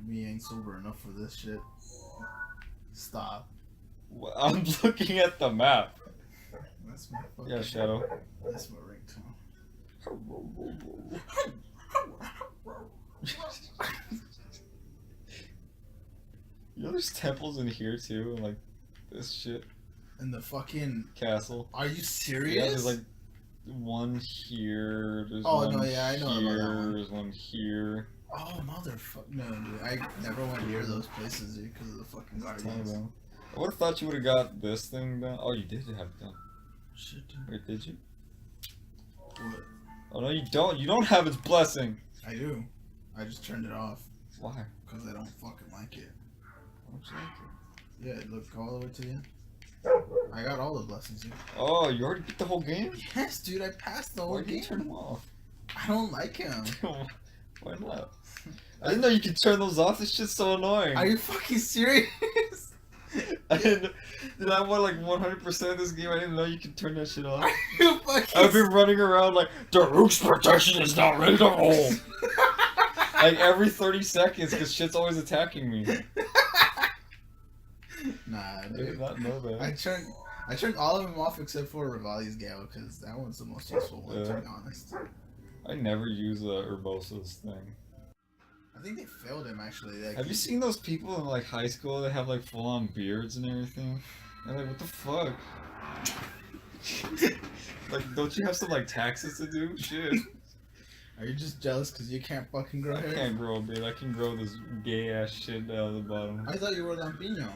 We ain't sober enough for this shit. Stop. Well, I'm looking at the map. That's my fucking. Yeah, Shadow. That's my ringtone. You know, there's temples in here too, and like this shit. And the fucking Castle. Are you serious? Yeah, there's like one here. There's Oh, one no, yeah, I know about that here. one. There's one here. Oh motherfucker! No, dude, I never went near those places, dude, because of the fucking guardians. I would have thought you would have got this thing done. Oh, you did have it done. Shit, dude. Wait, did you? What? Oh no, you don't. You don't have its blessing. I do. I just turned it off Why? because I don't fucking like it. Why don't you like it? Yeah, look all the way to the end. I got all the blessings, dude. Oh, you already beat the whole game? Yes, dude, I passed the whole Why did you game. turn them off? I don't like him. Why not? I didn't know you could turn those off. This shit's so annoying. Are you fucking serious? I didn't. Did I want like 100% of this game? I didn't know you could turn that shit off. Are you fucking I've been running around like Daruk's protection is not ready to roll. Like every 30 seconds, because shit's always attacking me. Nah, I did dude. not know that. I turned all of them off except for Rivali's Gale because that one's the most useful one, to be honest. I never use Urbosa's thing. I think they failed him actually. Like, Have you seen those people in like high school that have like full on beards and everything? I'm like, what the fuck? Like, don't you have some like taxes to do? Shit. Are you just jealous because you can't fucking grow I hair? can't grow a beard. I can grow this gay ass shit out of the bottom. I thought you were Lampiño.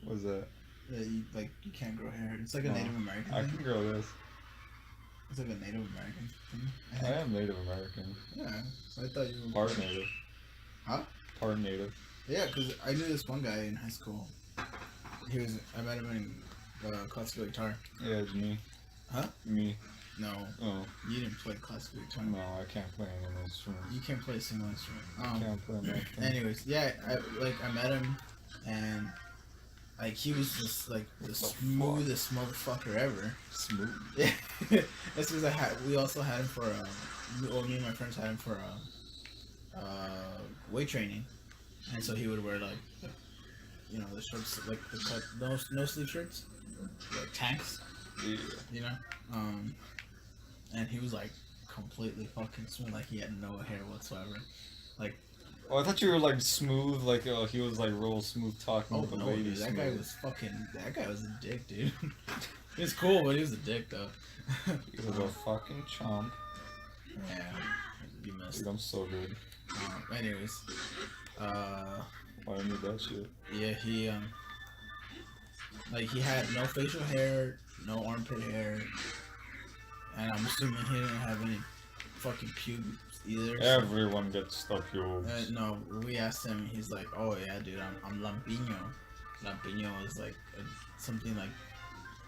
What's that? Yeah, you can't grow hair. It's like a No, Native American I thing. can grow this. It's like a Native American thing. I am Native American. Yeah, so I thought you were Part Native. Huh? Part Native. Yeah, because I knew this one guy in high school. I met him in classical guitar. Yeah, it's me. Huh? Me. No, Oh, you didn't play classical guitar. no, I can't play any instrument. You can't play a single instrument. I can't play nothing. Anyways, yeah, I met him, and like he was just like the smoothest motherfucker ever. Smooth. Yeah, that's because we also had him for me and my friends had him for weight training, and so he would wear like you know the shirts like the cut no sleeve shirts, like tanks, Yeah. you know, and he was like completely fucking smooth, like he had no hair whatsoever, like. Oh, I thought you were like smooth, like he was like real smooth talking Oh with the no, ladies. dude, that guy was a dick, dude. He was cool, but he was a dick though. He was a fucking chump. Yeah, you missed. Dude, I'm so good. Anyways, Why I need that shit? yeah, he like he had no facial hair, no armpit hair, and I'm assuming he didn't have any fucking pubes either. So, Everyone gets the pubes. no, we asked him. He's like, "Oh yeah, dude, I'm Lampiño. Lampiño is like something like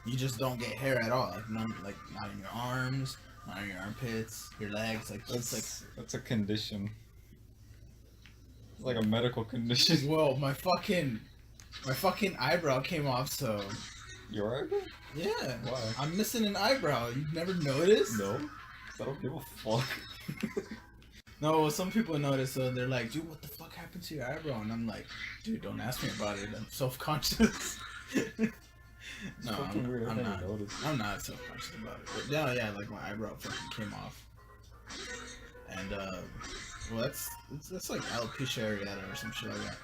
you just don't get hair at all. Like not in your arms, not in your armpits, your legs. Like it's like That's a condition. It's like a medical condition. whoa, my fucking eyebrow came off. So Your eyebrow? yeah, Why? I'm missing an eyebrow. You've never noticed? No. I don't give a fuck. No, well, some people notice, so they're like, dude, what the fuck happened to your eyebrow? And I'm like, dude, don't ask me about it. I'm self-conscious. No, fucking weird. I I'm never not. noticed. I'm not self-conscious about it. But yeah, like my eyebrow fucking came off. And well, that's like alopecia areata or some shit like that.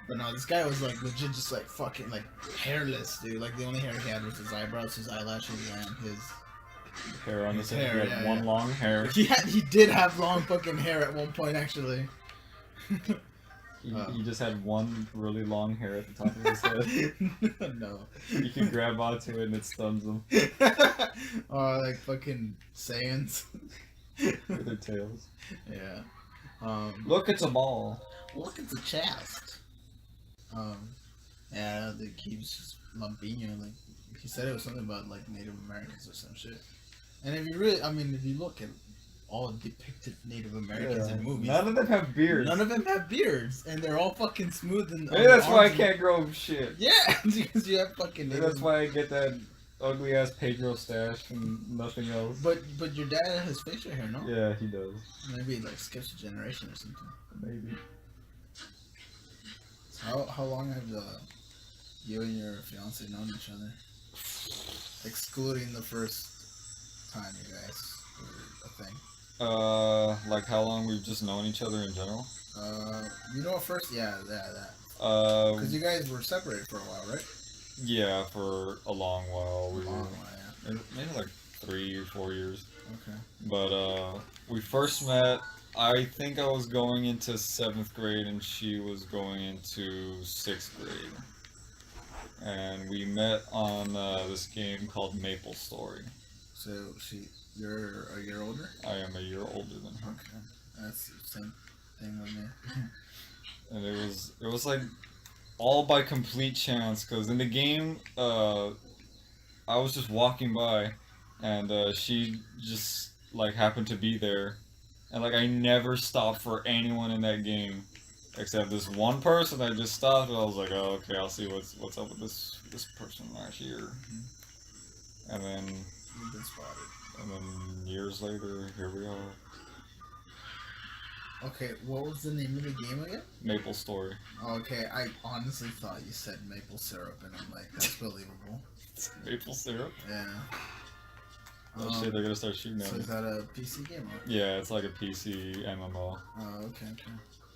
But no, this guy was like legit, just like fucking like hairless, dude. Like the only hair he had was his eyebrows, his eyelashes, and his Hair on His his head. hair, He had yeah, one yeah. long hair. He did have long fucking hair at one point actually. He just had one really long hair at the top of his head. No. You can grab onto it and it stuns them Or like fucking Saiyans. with their tails. Yeah. Look, it's a ball. Look at the chest. Yeah, I think he was just Lampiño. Like he said, it was something about like Native Americans or some shit. And if you look at all depicted Native Americans in movies, None of them have beards. none of them have beards, and they're all fucking smooth and. Maybe that's why I can't grow shit. Yeah, because you have fucking. Maybe that's why I get that ugly ass Pedro stash and nothing else. But your dad has facial hair, no? Yeah, he does. Maybe it like skips a generation or something. Maybe. How long have you and your fiance known each other? Excluding the first time you guys were a thing. Like how long we've just known each other in general? You know what first? Yeah, that. Uh, Because you guys were separated for a while, right? yeah, for a long while. A We long were while, maybe like 3 or 4 years. yeah. Okay. But we first met. I think I was going into 7th grade and she was going into 6th grade. And we met on this game called Maple Story. So you're a year older? I am a year older than her. Okay. That's the same thing with me. And it was like all by complete chance because in the game I was just walking by and she just like happened to be there and like I never stopped for anyone in that game except this one person. I just stopped and I was like, oh, okay, I'll see what's up with this person right here. And then You've been spotted. and then years later here we are. Okay, what was the name of the game again? Maple Story. Okay, I honestly thought you said maple syrup, and I'm like, that's believable. Maple syrup? Yeah. Oh shit, they're gonna start shooting at So me. is that a PC game? Or? Yeah, it's like a PC MMO. Oh, okay.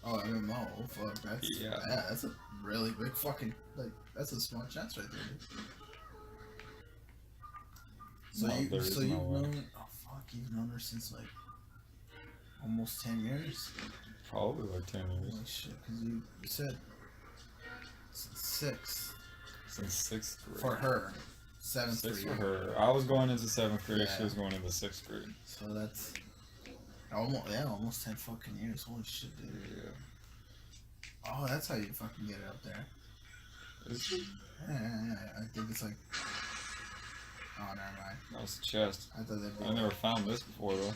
Oh, MMO. Oh, fuck. Yeah. That's a really big fucking, like, that's a small chance right there, dude. So No, you've there is no way. known, oh fuck, you've known her since like almost 10 years? Probably like 10 years. Holy shit, because you said six Since 6th grade. for her, seventh Six for for you. her. I was going into 7th grade, Yeah. she was going into 6th grade. So that's almost 10 fucking years. Holy shit, dude. Yeah. Oh, that's how you fucking get it up there. Is it? Yeah. I think it's like. Oh, never mind. That was the chest. I thought that'd be. I never found this before though.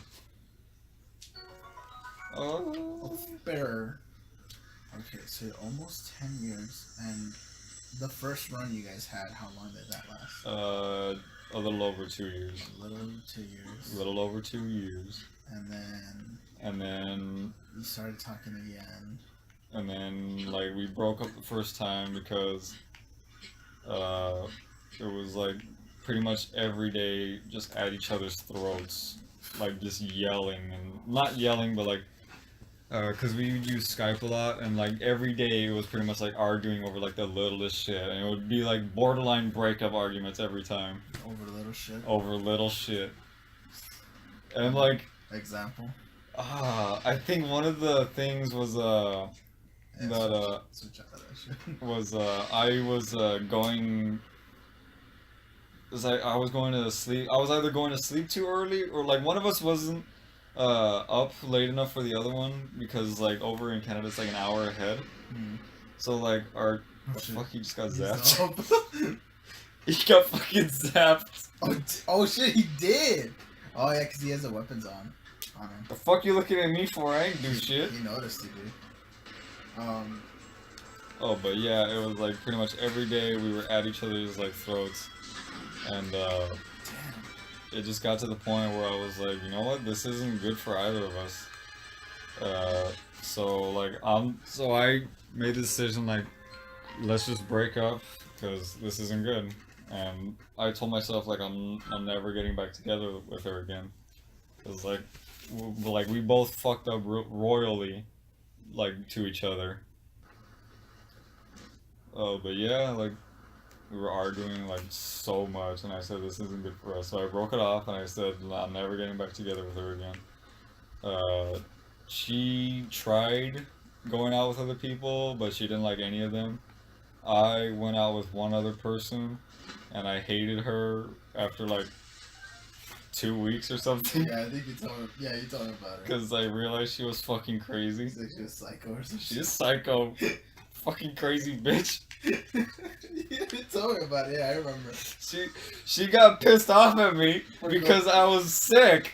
Oh. Fair. Okay, so almost 10 years, and the first run you guys had, how long did that last? A little over 2 years. A little over 2 years. A little over 2 years. And then And then you started talking again. like we broke up the first time because it was like pretty much every day just at each other's throats, like just yelling and not yelling but like because we would use Skype a lot and like every day it was pretty much like arguing over like the littlest shit and it would be like borderline breakup arguments every time Over little shit. over little shit and like Example. I think one of the things was Yeah, that switch out that shit. was I was going. It was like I was going to sleep. I was either going to sleep too early, or like one of us wasn't up late enough for the other one because like over in Canada it's like an hour ahead. Hmm. So like our Oh, shit. fuck, he just got He's zapped. up. He got fucking zapped. Oh shit, he did. Oh yeah, cause he has the weapons on him. The fuck you looking at me for? I ain't do shit. He noticed you, dude. Oh, but yeah, it was like pretty much every day we were at each other's like throats, and Damn. it just got to the point where I was like, you know what, this isn't good for either of us. So I made the decision like, let's just break up because this isn't good. And I told myself like I'm never getting back together with her again, cause like we both fucked up royally, like to each other. Oh, but yeah, like we were arguing like so much, and I said this isn't good for us. So I broke it off, and I said I'm never getting back together with her again. She tried going out with other people, but she didn't like any of them. I went out with one other person, and I hated her after like 2 weeks or something. Yeah, I think you told him. Yeah, you told him about it. Because I realized she was fucking crazy. He's like she's a psycho or some She's shit. psycho. Fucking crazy bitch. You told me about it. Yeah, I remember. She got pissed off at me because I was sick.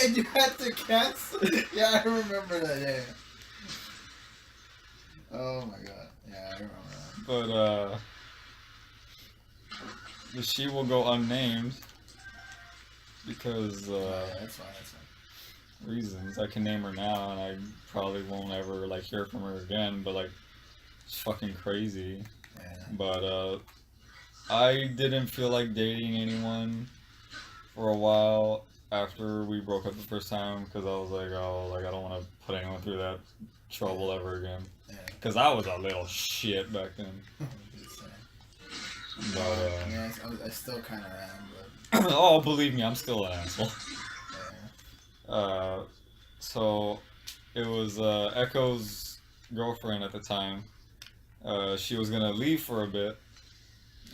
And you had to cancel. Yeah, I remember that. Yeah. Oh my god. Yeah, I remember that. But she will go unnamed because Yeah, that's fine. That's fine. reasons. I can name her now, and I probably won't ever like hear from her again. But like, It's fucking crazy. Yeah. But I didn't feel like dating anyone for a while after we broke up the first time because I was like, oh, like I don't want to put anyone through that trouble ever again. Yeah. Because I was a little shit back then. But yeah, I still kind of am, but oh, believe me, I'm still an asshole. yeah. So it was Echo's girlfriend at the time. She was gonna leave for a bit,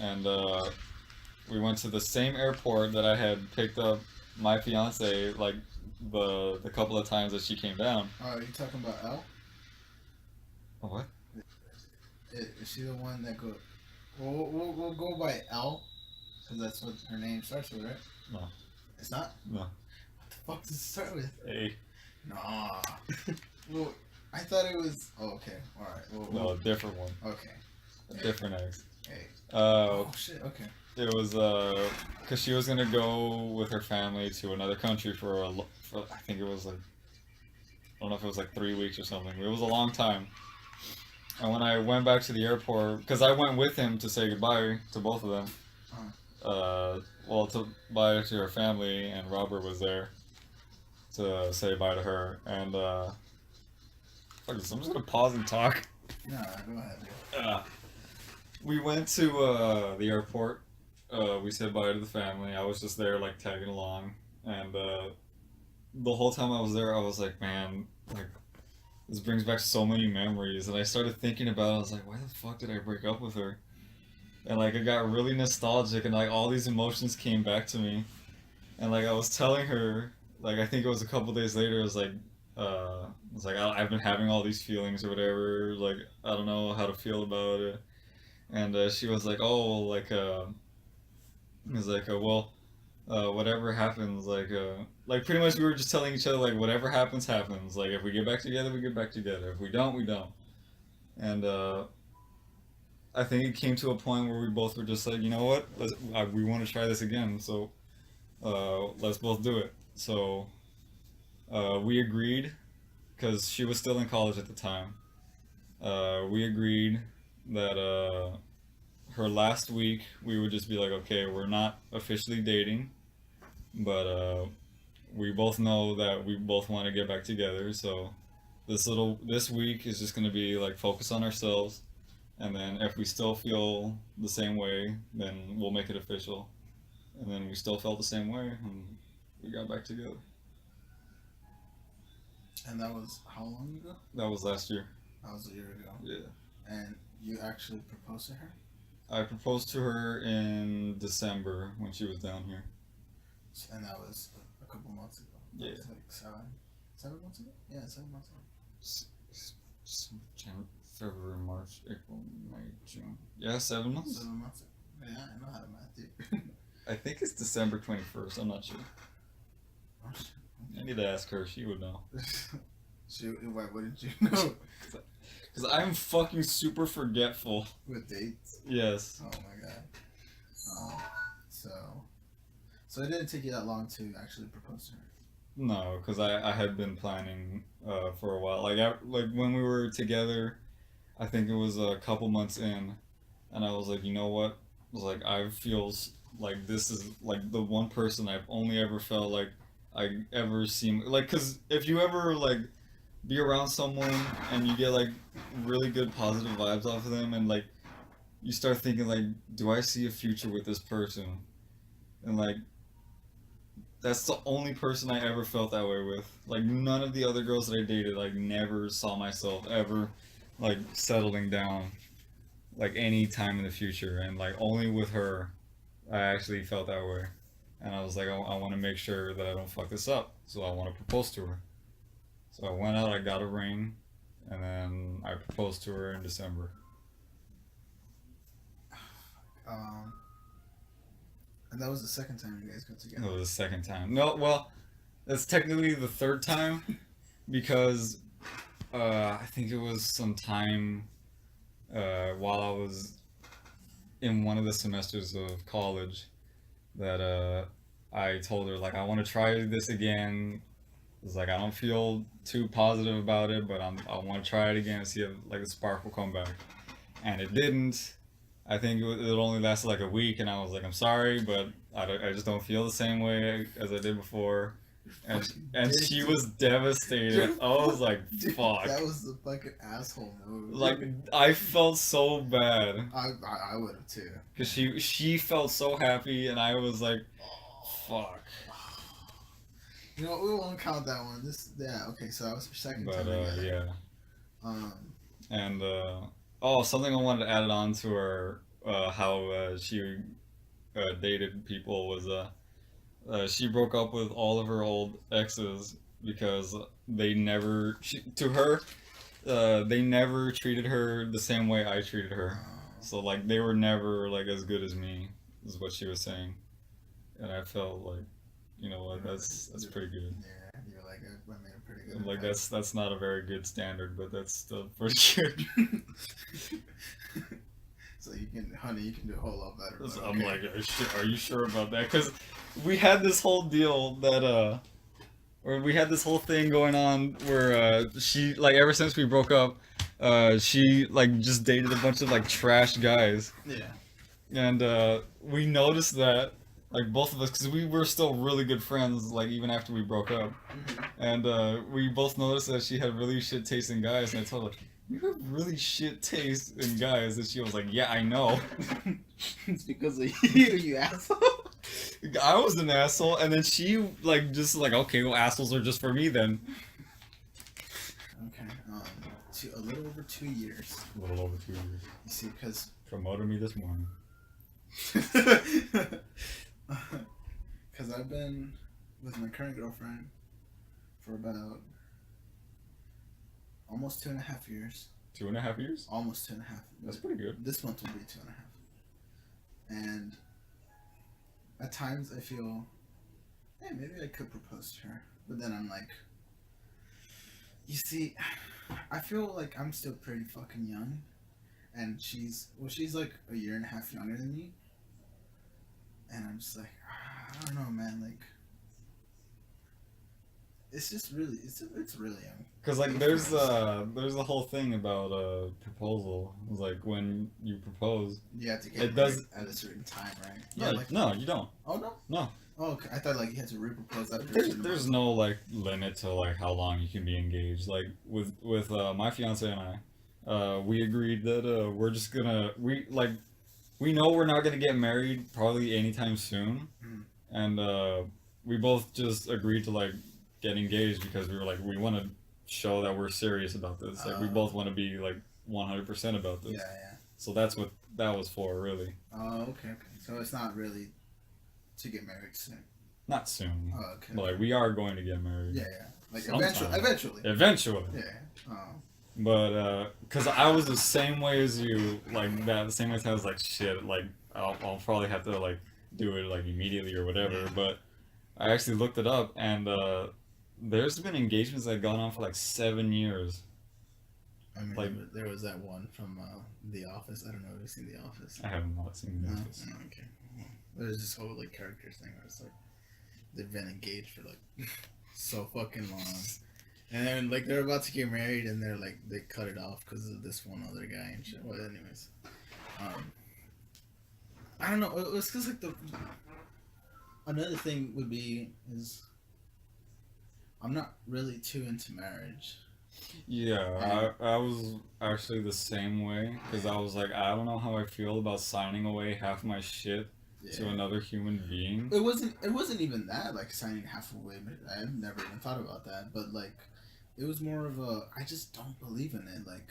and we went to the same airport that I had picked up my fiance like the couple of times that she came down. Oh, are you talking about Elle? What? Is she the one that go? We'll go by Elle, because that's what her name starts with, right? No. It's not? No. What the fuck does it start with? A. Nah. Well, I thought it was. Oh, okay. Alright. No, a different one. Okay. A different ex. Hey. Uh, Oh, shit. Okay. it was cause she was gonna go with her family to another country for I think it was like, I don't know if it was like 3 weeks or something. It was a long time. And when I went back to the airport, because I went with him to say goodbye to both of them, well, to bye to her family, and Robert was there to say bye to her. And fuck this, I'm just gonna pause and talk. Nah, go ahead, dude. We went to the airport. We said bye to the family. I was just there, like tagging along, and the whole time I was there, I was like, man, like this brings back so many memories. And I started thinking about it. I was like, why the fuck did I break up with her? And like it got really nostalgic, and like all these emotions came back to me. And like I was telling her, like I think it was a couple days later, I was like, I've been having all these feelings or whatever. Like I don't know how to feel about it. And she was like, oh, like well, whatever happens, like pretty much we were just telling each other like whatever happens happens. Like if we get back together, we get back together. If we don't, we don't. And I think it came to a point where we both were just like, you know what, we want to try this again. So let's both do it. So we agreed because she was still in college at the time. We agreed that her last week we would just be like, okay, we're not officially dating, but we both know that we both want to get back together. So this week is just gonna be like focus on ourselves, and then if we still feel the same way, then we'll make it official. And then we still felt the same way, and we got back together. And that was how long ago? That was last year. That was a year ago. Yeah. And you actually proposed to her? I proposed to her in December when she was down here. And that was a couple months ago. Yeah. It was like 7 months ago? Yeah, 7 months ago. January, February, March, April, May, June. Yeah, 7 months. 7 months ago. Yeah, I know how to math, dude. I think it's December 21st. I'm not sure. Oh, shit. I need to ask her. She would know. Why wouldn't you know? Because I'm fucking super forgetful. With dates? Yes. Oh my god. So it didn't take you that long to actually propose to her? No, because I had been planning for a while. Like when we were together, I think it was a couple months in, and I was like, you know what? I was like, I feel like this is like the one person I've only ever felt like I ever seem like, because if you ever like be around someone and you get like really good positive vibes off of them, and like you start thinking like, do I see a future with this person? And like that's the only person I ever felt that way with. Like none of the other girls that I dated, like never saw myself ever like settling down like any time in the future, and like only with her I actually felt that way. And I was like, I want to make sure that I don't fuck this up, so I want to propose to her. So I went out, I got a ring, and then I proposed to her in December. And that was the second time you guys got together? It was the second time. No, well, that's technically the third time, because I think it was some time while I was in one of the semesters of college that I told her like I want to try this again. It's like I don't feel too positive about it, but I want to try it again and see if like the spark will come back. and it didn't. I think it only lasted like a week, and I was like, I'm sorry, but I just don't feel the same way as I did before. And she was devastated. I was like, Dude, fuck. that was the fucking asshole move. Like, I felt so bad. I would have too. Because she felt so happy, and I was like, fuck. You know, we won't count that one. Okay, so that was her second But, time together. yeah. Um, And, something I wanted to add on to her, how she dated people was, she broke up with all of her old exes because they never, they never treated her the same way I treated her. So, like, they were never, like, as good as me, is what she was saying. And I felt like, you know what, that's pretty good. yeah, you're like, I made a pretty good. Like, that's not a very good standard, but that's still pretty good. So you can do a whole lot better. So but I'm okay. like, are you sure about that? Because we had this whole deal that, or we had this whole thing going on where she, like, ever since we broke up, she, like, just dated a bunch of, like, trash guys. Yeah. And we noticed that, like, both of us, because we were still really good friends, like, even after we broke up. And we both noticed that she had really shit taste in guys, and I told her, you have really shit taste in guys. And she was like, yeah, I know. It's because of you asshole. I was an asshole, and then she, like, just like, okay, well, assholes are just for me then. Okay, a little over 2 years. A little over 2 years. You see, because Promoted me this morning. I've been with my current girlfriend for about almost 2.5 years. 2.5 years? Almost 2.5. That's pretty good. This month will be 2.5. And at times I feel, hey, maybe I could propose to her. But then I'm like, you see, I feel like I'm still pretty fucking young. And she's like a year and a half younger than me. And I'm just like, I don't know, man. Like, it's just really, it's really young. Cause like there's a whole thing about proposal. It's like when you propose, You have to get it married does. at a certain time, right? Yeah, Like, no, you don't. oh no. No. Oh, okay. I thought like you had to re-propose after. a There's, certain there's amount. no like limit to like how long you can be engaged. Like with my fiance and I, we agreed that we're just gonna we know we're not gonna get married probably anytime soon, Mhm. and we both just agreed to like get engaged because we were like we want to show that we're serious about this. Like we both want to be like 100% about this. Yeah, yeah. So that's what that was for, really. Oh, okay, okay. So it's not really to get married soon. Not soon, Oh, okay. but like we are going to get married. Yeah, yeah. Like Sometime. eventually. Eventually. Yeah. Oh. But cause I was the same way as you, like that, the same way as I was like, shit, like I'll probably have to like do it like immediately or whatever. But I actually looked it up, and there's been engagements that have gone on for like 7 years. I mean, Like- there was that one from The Office. I don't know if you've seen The Office. I have not seen No? this. No, okay. There's this whole like characters thing where it's like they've been engaged for like so fucking long, and then like they're about to get married, and they're like they cut it off because of this one other guy and shit. Well, anyways, I don't know. It was because like another thing would be is I'm not really too into marriage. Yeah, I was actually the same way because I was like, I don't know how I feel about signing away half my shit to another human being. It wasn't even that like signing half away. I've never even thought about that. But like, it was more of a I just don't believe in it. Like,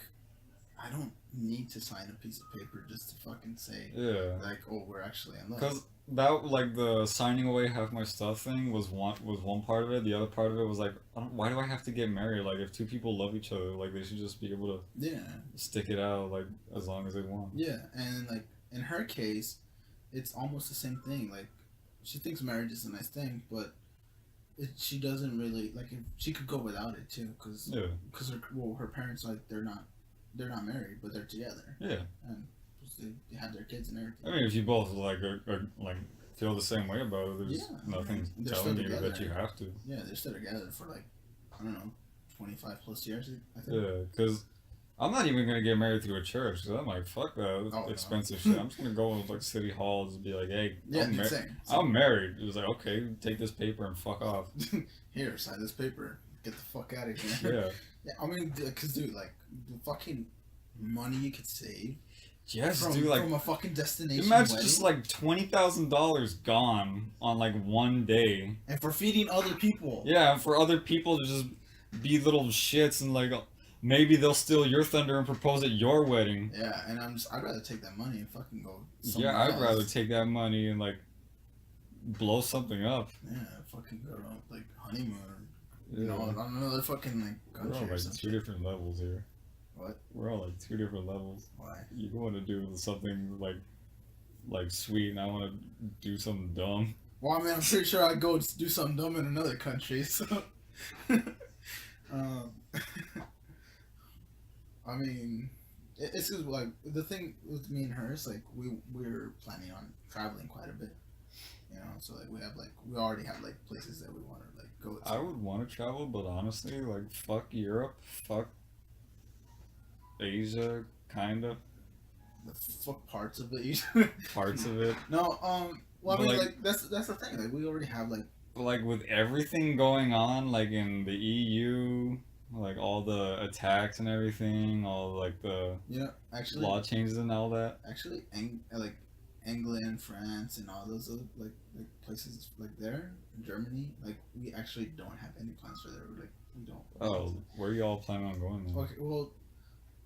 I don't need to sign a piece of paper just to fucking say Yeah. like, oh, we're actually in love. Because that like the signing away half my stuff thing was one part of it. The other part of it was like, why do I have to get married? Like if two people love each other, like they should just be able to Yeah, stick it out like as long as they want. yeah, and like in her case, it's almost the same thing. Like, she thinks marriage is a nice thing, but she doesn't really like. If she could go without it too, because her parents like they're not married, but they're together. Yeah. And they had their kids and everything. I mean, if you both like are like feel the same way about it, there's nothing They're telling still you that together. you have to. Yeah, they're still together for like, I don't know, 25 plus years, I think. Yeah, because I'm not even gonna get married through a church. Cause I'm like, fuck that Oh, no. expensive shit. I'm just gonna go with like city halls and be like, hey, Yeah, I'm, same. I'm married. It was like, okay, take this paper and fuck off. Here, sign this paper. Get the fuck out of here. Yeah. Yeah, I mean, cause dude, like the fucking money you could save Yes, from, dude. Like, from a fucking destination imagine wedding, just like $20,000 gone on like one day. and for feeding other people. Yeah, and for other people to just be little shits and like maybe they'll steal your thunder and propose at your wedding. Yeah, and I'd rather take that money and fucking go. Yeah, I'd rather take that money and like blow something up. Yeah, fucking go on like honeymoon, or, Yeah. you know, on another fucking like We're country on or like something. two different levels here. What? We're on like two different levels. Why? You want to do something like sweet, and I want to do something dumb. Well, I mean, I'm pretty sure I'd go do something dumb in another country. So, um, I mean, it's just like the thing with me and her is like we're planning on traveling quite a bit, you know. So like we already have like places that we want to like go to. I would want to travel, but honestly, like fuck Europe, fuck Asia, kind of The fuck parts of it. parts of it. No, well, I But, mean, like- like that's the thing. Like we already have like But like with everything going on, like in the EU, like all the attacks and everything, all like the actually law changes and all that. actually like England, France, and all those other like places like there, Germany. Like we actually don't have any plans for there. Like we don't. Oh, where y'all planning on going then? Okay, well,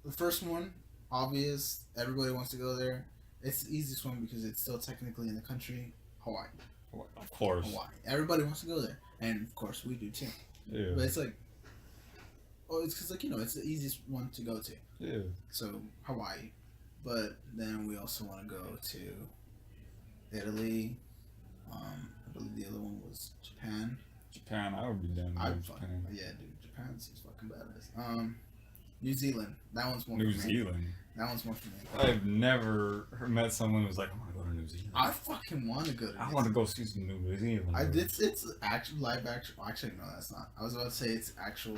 the first one, obvious. Everybody wants to go there. It's the easiest one because it's still technically in the country. Hawaii. Of course. Hawaii. Everybody wants to go there, and of course we do too. Yeah. But it's like, oh, it's because like it's the easiest one to go to. Yeah. So Hawaii, but then we also want to go to Italy. I believe the other one was Japan. Japan, I would be down I with fucking Japan. yeah, dude. Japan seems fucking badass. New Zealand. That one's more. New for me. Zealand. That one's more for me. I've never met someone who's like, I want to go to New Zealand. I fucking want to go to. I want to go see some New Zealand. It's actual live action. Actually, no, that's not. I was about to say it's actual.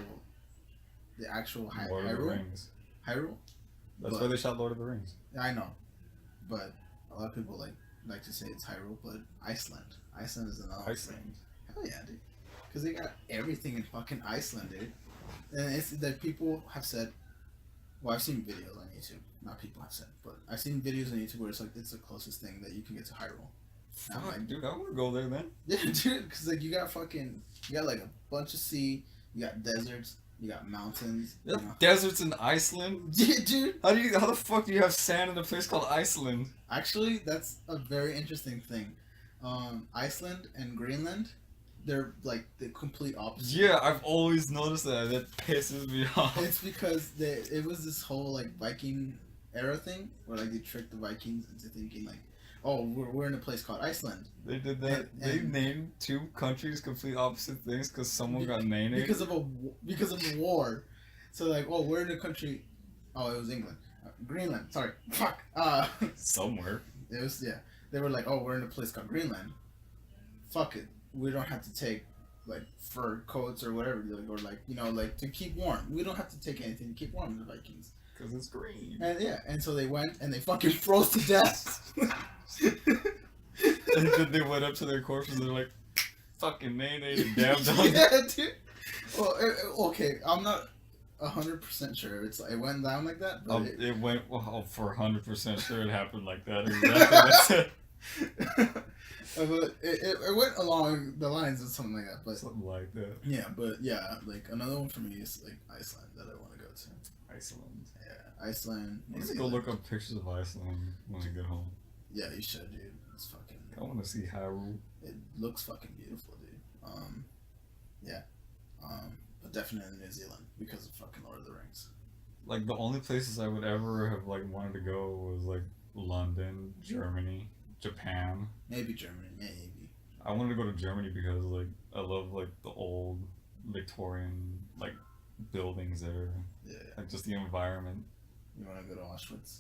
The actual Lord of the Hyrule. Rings. Hyrule. That's But- why they shot Lord of the Rings. Yeah, I know, but a lot of people like to say it's Hyrule, but Iceland. Iceland is another. Iceland. Hell yeah, dude. Because they got everything in fucking Iceland, dude. And it's that people have said. Well, I've seen videos on YouTube. Not people have said, but I've seen videos on YouTube where it's like it's the closest thing that you can get to Hyrule. I'm Fuck, like, dude, I want to go there then. yeah, dude. Because like you got like a bunch of sea. You got deserts. You got mountains. You know. Deserts in Iceland? Yeah, dude. How the fuck do you have sand in a place called Iceland? Actually, that's a very interesting thing. Iceland and Greenland, they're like the complete opposite. Yeah, I've always noticed that. That pisses me off. It's because it was this whole like Viking era thing where like they tricked the Vikings into thinking like, oh, we're in a place called Iceland They did that. They and- named two countries complete opposite things because someone got named it. because of the war. So like, oh, we're in a country. Oh, it was England, Greenland. Sorry, fuck. Somewhere. It was They were like, oh, we're in a place called Greenland. Fuck it. We don't have to take like fur coats or whatever, or like like to keep warm. We don't have to take anything to keep warm. The Vikings. Because it's green. And and so they went and they fucking froze to death. And then they went up to their corpses and they're like, fucking mayonnaise, damn dog. Yeah, dude. Well, okay, I'm not 100% sure it went down like that, but It went for 100% sure it happened like that. Exactly. but it went along the lines of something like that. But Something like that. yeah, but yeah, like another one for me is like Iceland that I want to go to. Iceland. Yeah, Iceland. I'm New gonna go Zealand. look up pictures of Iceland when I get home. Yeah, you should, dude. It's fucking. I want to see Hyrule. It looks fucking beautiful, dude. Yeah. But definitely New Zealand because of fucking Lord of the Rings. Like the only places I would ever have like wanted to go was like London, Germany, Japan. Maybe Germany, maybe. I wanted to go to Germany because like I love like the old Victorian like buildings there, Yeah. like just the environment. You want to go to Auschwitz?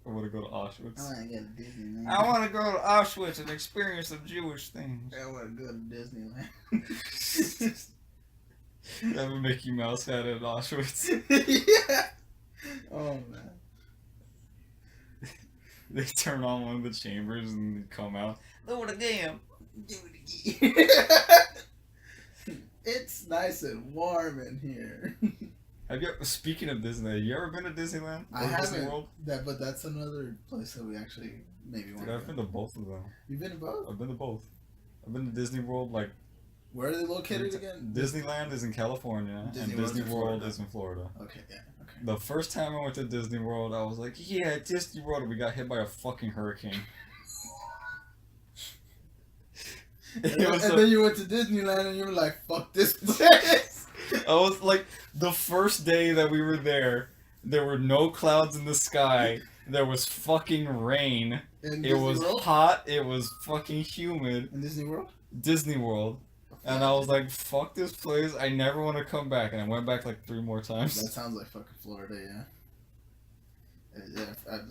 I want to go to Auschwitz. I want to go to Disneyland. I want to go to Auschwitz and experience the Jewish things. I want to go to Disneyland. Have a Mickey Mouse hat at Auschwitz. Yeah. Oh man. They turn on one of the chambers and they come out. Lower the dam. Do it again. It's nice and warm in here. Have you? Speaking of Disney, you ever been to Disneyland? I Or Disney haven't. World? But that's another place that we actually maybe want Dude, to I've been go. to both of them. You've been to both? I've been to both. I've been to Disney World like. Where are they located again? Disneyland is in California, Disney and World's Disney in World Florida. is in Florida. Okay, yeah, okay. The first time I went to Disney World, I was like, yeah, Disney World, and we got hit by a fucking hurricane. And then you went to Disneyland and you were like, fuck this place. I was like, the first day that we were there were no clouds in the sky. There was fucking rain. In It Disney was World? hot. It was fucking humid. In Disney World? Disney World. And I was like, fuck this place. I never want to come back. And I went back like 3 more That times. sounds like fucking Florida, yeah.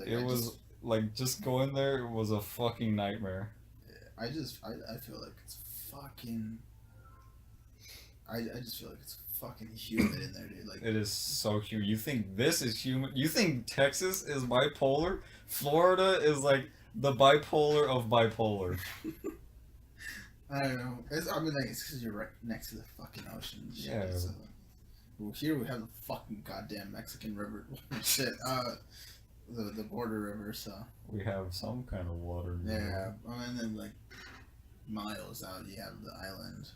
It was like, just going there was a fucking nightmare. I feel like it's fucking. I just feel like it's fucking humid in there, dude. Like It is so humid. You think this is humid? You think Texas is bipolar? Florida is like the bipolar of bipolar. I don't know. It's because you're right next to the fucking ocean. And shit, Yeah. So, well, here we have the fucking goddamn Mexican river. Shit. The border river. So We have some kind of water. yeah. And then like miles out, you have the island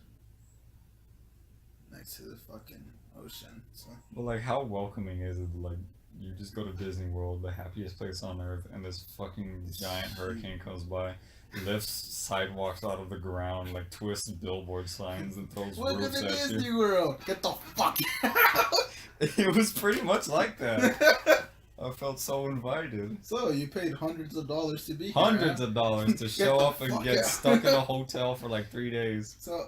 next to the fucking ocean. So But like, how welcoming is it? Like, you just go to Disney World, the happiest place on earth, and this fucking giant hurricane comes by, lifts sidewalks out of the ground, like twists billboard signs and throws welcome roofs to at Disney you. World. Get the fuck out. It was pretty much like that. I felt so invited. So you paid hundreds of dollars to be here. Hundreds huh? of dollars to show the up and fuck get out. stuck in a hotel for like 3 days. So,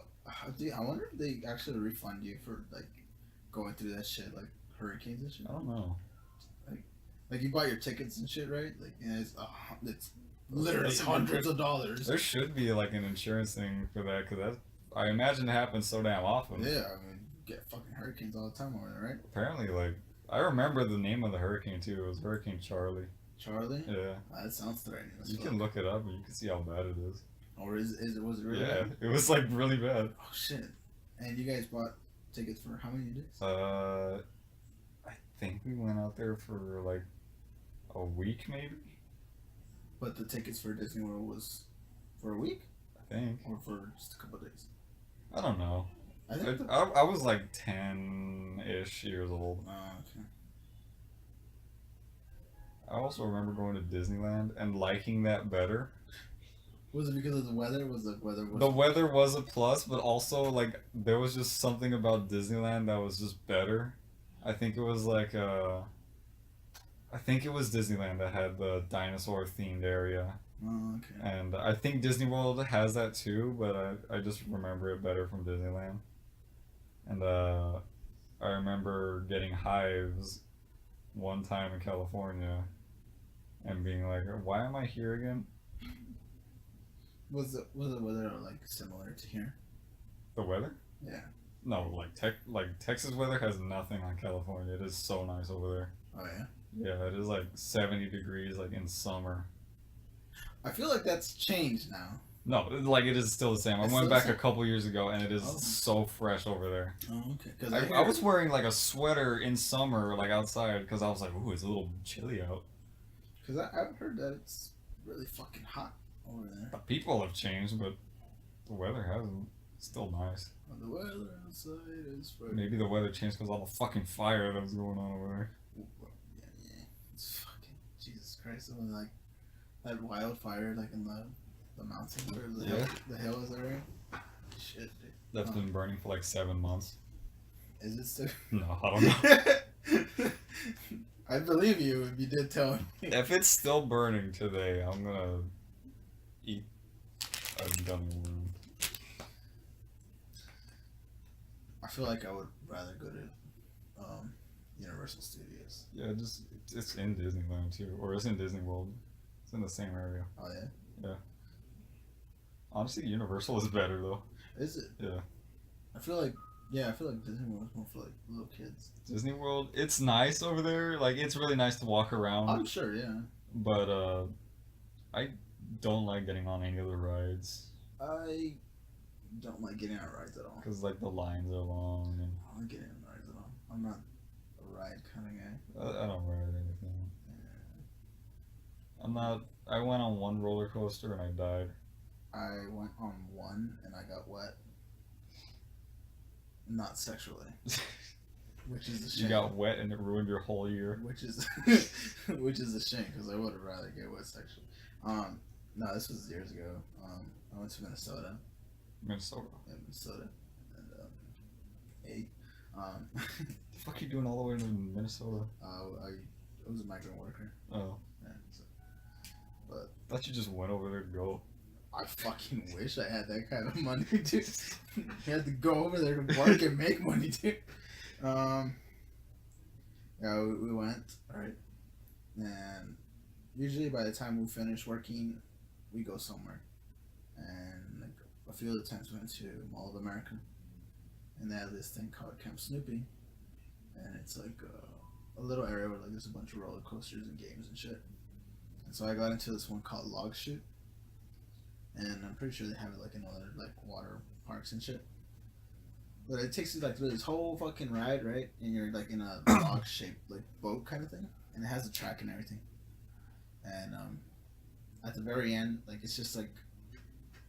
dude, I wonder if they actually refund you for like going through that shit, like hurricanes and shit. I don't know. Like you buy your tickets and shit, right? Like it's literally That's a good hundreds of dollars. There should be like an insurance thing for that, because I imagine it happens so damn often. Yeah, I mean, you get fucking hurricanes all the time over there, right? Apparently, like, I remember the name of the hurricane too. It was Hurricane Charlie. Charlie. Yeah. That sounds threatening. as You fuck. can look it up and you can see how bad it is. Or was it really? Yeah, bad? it was like really bad. Oh shit! And you guys bought tickets for how many days? I think we went out there for like a week maybe. But the tickets for Disney World was for a week I think. or for just a couple of days. I don't know. I think. I was like 10-ish years old. Oh, okay. I also remember going to Disneyland and liking that better. Was it because of the weather? Was the weather? The weather was a plus, but also like there was just something about Disneyland that was just better. I think it was like I think it was Disneyland that had the dinosaur themed area, Oh, okay. and I think Disney World has that too, but I just remember it better from Disneyland. And I remember getting hives one time in California and being like, why am I here again? Was the weather like similar to here? The weather? Yeah. No, like Texas weather has nothing on California. It is so nice over there. Oh yeah. Yeah, it is like 70 degrees like in summer. I feel like that's changed now. No, like it is still the same. I It's went still back the a same? couple years ago and it is Oh. so fresh over there. Oh okay. Because I was wearing like a sweater in summer, like outside, because I was like, ooh, it's a little chilly out. Because I've heard that it's really fucking hot over there. The people have changed, but the weather hasn't. It's still nice. Well, the weather outside is fucking. Maybe the weather changed because all the fucking fire that was going on over there. Yeah. It's fucking Jesus Christ. It was like that wildfire, like in the mountain or the hills area. Shit, dude. That's been burning for like 7 months. Is it still? No, I don't know. I believe you if you did tell me. If it's still burning today, I'm gonna eat a gummy worm. I feel like I would rather go to Universal Studios. Yeah, it's in Disneyland too, or it's in Disney World. It's in the same area. Oh yeah. Honestly, Universal is better though. Is it? Yeah. I feel like Yeah, I feel like Disney World is more for like little kids. Disney World, it's nice over there. Like it's really nice to walk around, I'm sure, yeah. but I don't like getting on any of the rides I don't like getting on rides at all. because like the lines are long and I don't like getting on rides at all. I'm not a ride kind of guy. I don't ride anything. I'm not. I went on one roller coaster and I died. I went on one and I got wet. Not sexually, which is a shame. You got wet and it ruined your whole year. Which is which is a shame because I would have rather get wet sexually. No, this was years ago. I went to Minnesota. Minnesota. In Minnesota, and ate. The fuck are you doing all the way to Minnesota? I was a migrant worker. Oh. Yeah, so, I thought you just went over there to go. I fucking wish I had that kind of money, dude. You had to go over there to work and make money, dude. Yeah, we went, right? And usually by the time we finish working, we go somewhere. And like a few of the times we went to Mall of America. And they have this thing called Camp Snoopy. And it's like a little area where like there's a bunch of roller coasters and games and shit. And so I got into this one called Log Shoot. And I'm pretty sure they have it like in other like water parks and shit. But it takes you like through this whole fucking ride, right? And you're like in a log shaped like boat kind of thing. And it has a track and everything. And at the very end, like it's just like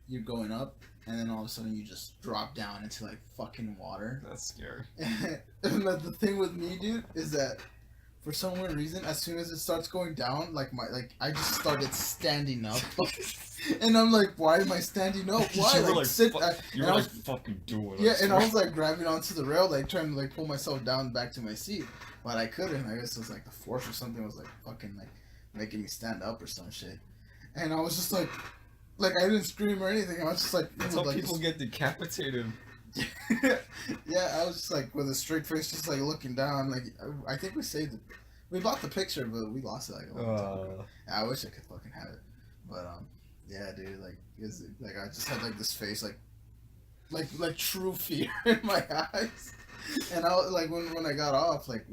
you're going up and then all of a sudden you just drop down into like fucking water. That's scary. And the thing with me, dude, is that for some weird reason, as soon as it starts going down, I just started standing up, and I'm like, why am I standing up? Why? You were like, sit. you were like fucking doing it. Yeah, and I was like grabbing onto the rail, like trying to like pull myself down back to my seat, but I couldn't. I guess it was like the force or something was like fucking like making me stand up or some shit, and I was just like I didn't scream or anything. I was just like, that's how like, people get decapitated. Yeah, I was just like with a straight face, just like looking down. Like I think we saved it. We bought the picture, but we lost it like a long time ago. I wish I could fucking have it, but yeah, dude, like I just had like this face, like true fear in my eyes, and I was, like when I got off, like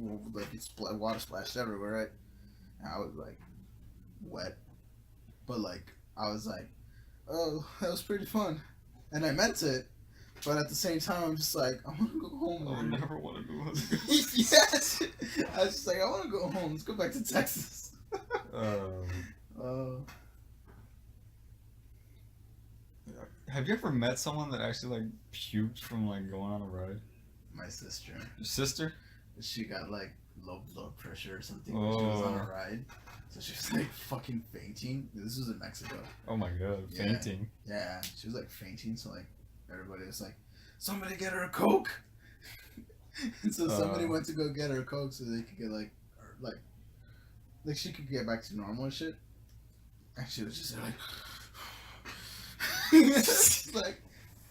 it's water splashed everywhere, right? And I was like wet, but like I was like, oh, that was pretty fun, and I meant it. But at the same time, I'm just like, I want to go home. I never want to go. Yes! I was just like, I want to go home. Let's go back to Texas. Have you ever met someone that actually like puked from like going on a ride? My sister. Your sister? She got like low blood pressure or something when she was on a ride. So she was like fucking fainting. This was in Mexico. Oh my god, Yeah. fainting. Yeah, she was like fainting. So like everybody was like, somebody get her a Coke. And so somebody went to go get her a Coke so they could get like she could get back to normal and shit. And she was just like, like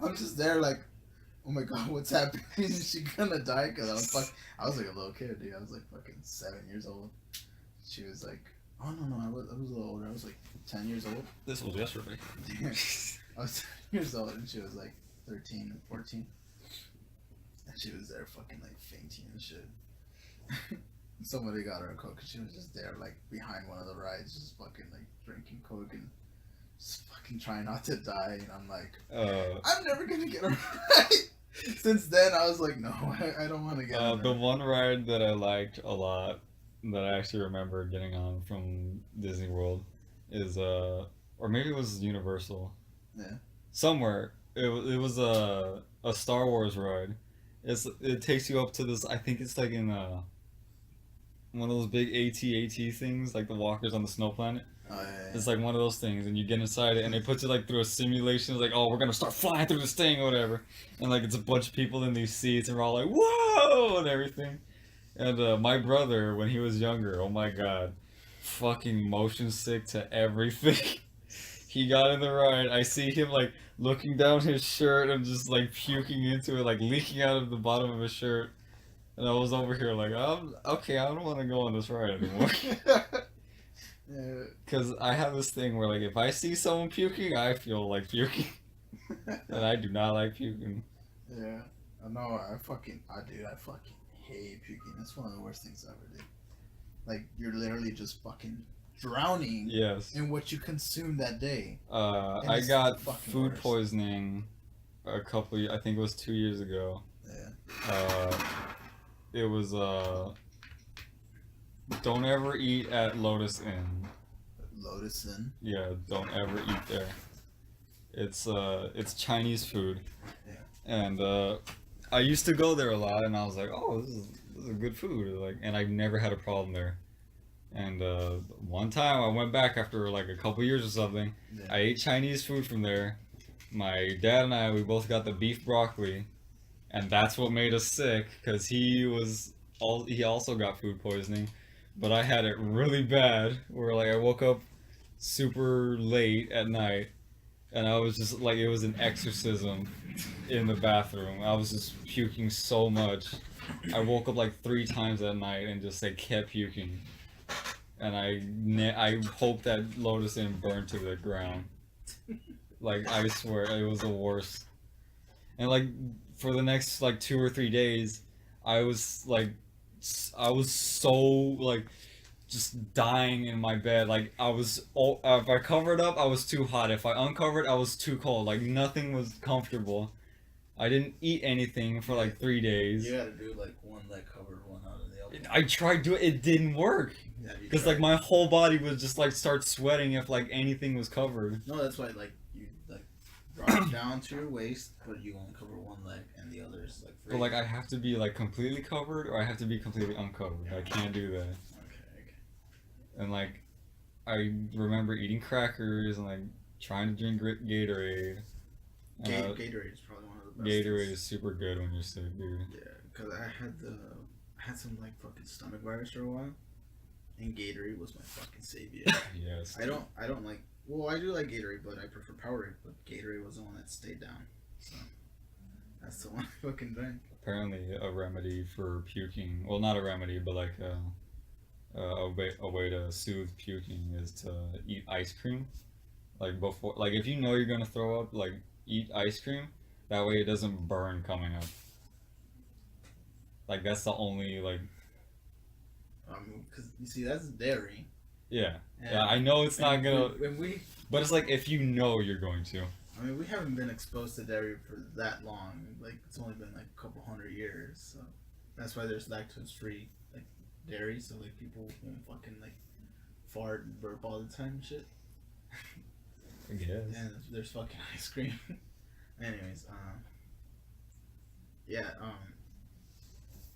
I'm just there like, oh my god, what's happening? Is she gonna die? Cause I was like a little kid, dude. I was like fucking 7 years old. She was like, oh no, I was a little older. I was like 10 years old. This was yesterday. I was 10 years old and she was like 13 and 14. And she was there fucking like fainting and shit. Somebody got her a Coke and she was just there like behind one of the rides just fucking like drinking Coke and just fucking trying not to die. And I'm like, I'm never gonna get her right. Since then I was like, no, I don't want to get her. The one ride that I liked a lot that I actually remember getting on from Disney World is or maybe it was Universal. Yeah. Somewhere. It was a Star Wars ride. It takes you up to this, I think it's like in one of those big AT-AT things, like the walkers on the snow planet. Oh, yeah. It's like one of those things, and you get inside it, and it puts you like through a simulation. It's like, oh, we're gonna start flying through this thing or whatever, and like it's a bunch of people in these seats, and we're all like, whoa, and everything. And my brother, when he was younger, oh my god, fucking motion sick to everything. He got in the ride. I see him like looking down his shirt and just like puking into it, like leaking out of the bottom of his shirt. And I was over here like, okay, I don't want to go on this ride anymore. Yeah. Because I have this thing where like if I see someone puking, I feel like puking. And I do not like puking. Yeah. No, I fucking hate puking. That's one of the worst things I ever did. Like, you're literally just fucking drowning Yes. in what you consumed that day. I it's got the fucking food worst. poisoning I think it was 2 years ago. Yeah. It was don't ever eat at Lotus Inn. Lotus Inn. Yeah, don't ever eat there. It's Chinese food. Yeah. And I used to go there a lot, and I was like, oh, this is good food. Like, and I never had a problem there. And one time I went back after like a couple years or something. Yeah. I ate Chinese food from there. My dad and we both got the beef broccoli, and that's what made us sick because he also got food poisoning, but I had it really bad. Where like I woke up super late at night, and I was just like it was an exorcism in the bathroom. I was just puking so much. I woke up like 3 times that night and just like kept puking. And I hope that Lotus Inn burned to the ground. Like I swear it was the worst. And like for the next like 2 or 3 days, I was like, I was so like just dying in my bed. Like if I covered up, I was too hot. If I uncovered, I was too cold. Like nothing was comfortable. I didn't eat anything for like 3 days. You gotta do like one leg covered, one out in the open. I tried doing it. It didn't work. Because like my whole body would just like start sweating if like anything was covered. No, that's why like you like drop down to your waist, but you only cover one leg and the other is like free. But like I have to be like completely covered or I have to be completely uncovered. I can't do that. Okay. And like I remember eating crackers and like trying to drink Gatorade. Gatorade is probably one of the best. Gatorade is super good when you're sick, dude. Yeah, because I had some like fucking stomach virus for a while. And Gatorade was my fucking savior. Yes. I don't like. Well, I do like Gatorade, but I prefer Powerade. But Gatorade was the one that stayed down. So that's the one I fucking drank. Apparently, a remedy for puking. Well, not a remedy, but like a way to soothe puking is to eat ice cream. Like before, like if you know you're gonna throw up, like eat ice cream. That way, it doesn't burn coming up. Like that's the only like. Because you see, that's dairy. Yeah. Yeah, I know it's not gonna. We, but it's like if you know you're going to. I mean, we haven't been exposed to dairy for that long. Like it's only been like a couple 100 years, so that's why there's lactose-free like dairy. So like people won't fucking like fart and burp all the time and shit. I guess. And there's fucking ice cream. Anyways, yeah,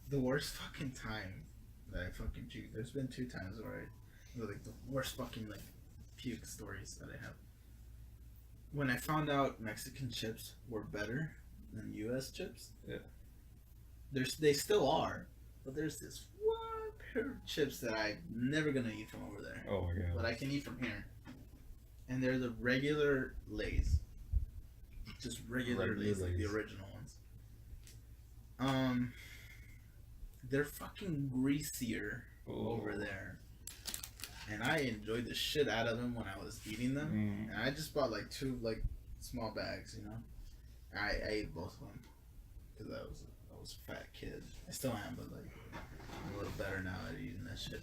the worst fucking time that I fucking puked. There's been 2 times already. Like the worst fucking like puke stories that I have. When I found out Mexican chips were better than U.S. chips. Yeah. They still are, but there's this one pair of chips that I'm never gonna eat from over there. Oh my god. But I can eat from here. And they're the regular Lay's. Just regular Lay's, like the original ones. They're fucking greasier over there. And I enjoyed the shit out of them when I was eating them. And I just bought like 2 like small bags, you know. I ate both of them because I was a fat kid. I still am, but like I'm a little better now at eating that shit.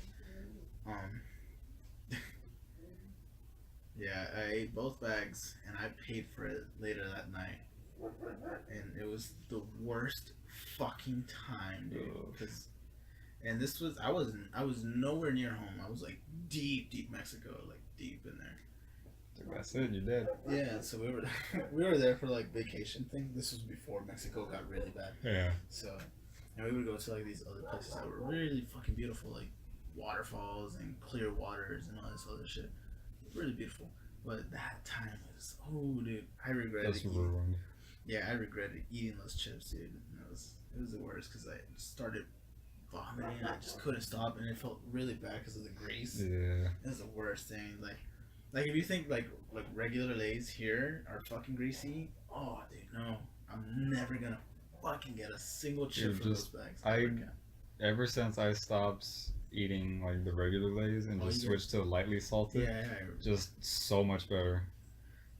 Yeah, I ate both bags and I paid for it later that night. And it was the worst fucking time, dude. And this was I was nowhere near home. I was like deep Mexico, like deep in there. That's it. You're dead. Yeah, so we were there for like vacation thing. This was before Mexico got really bad. Yeah. So, and we would go to like these other places that were really fucking beautiful, like waterfalls and clear waters and all this other shit. Really beautiful. But that time was dude, I regretted. That's ruined. Yeah, I regretted eating those chips, dude. It was the worst because I started vomiting. I just couldn't stop, and it felt really bad because of the grease. Yeah. It was the worst thing. Like if you think like regular Lay's here are fucking greasy, oh dude, no, I'm never gonna fucking get a single chip from those bags. Ever since I stopped eating like the regular Lay's and just switched to lightly salted, yeah, just so much better.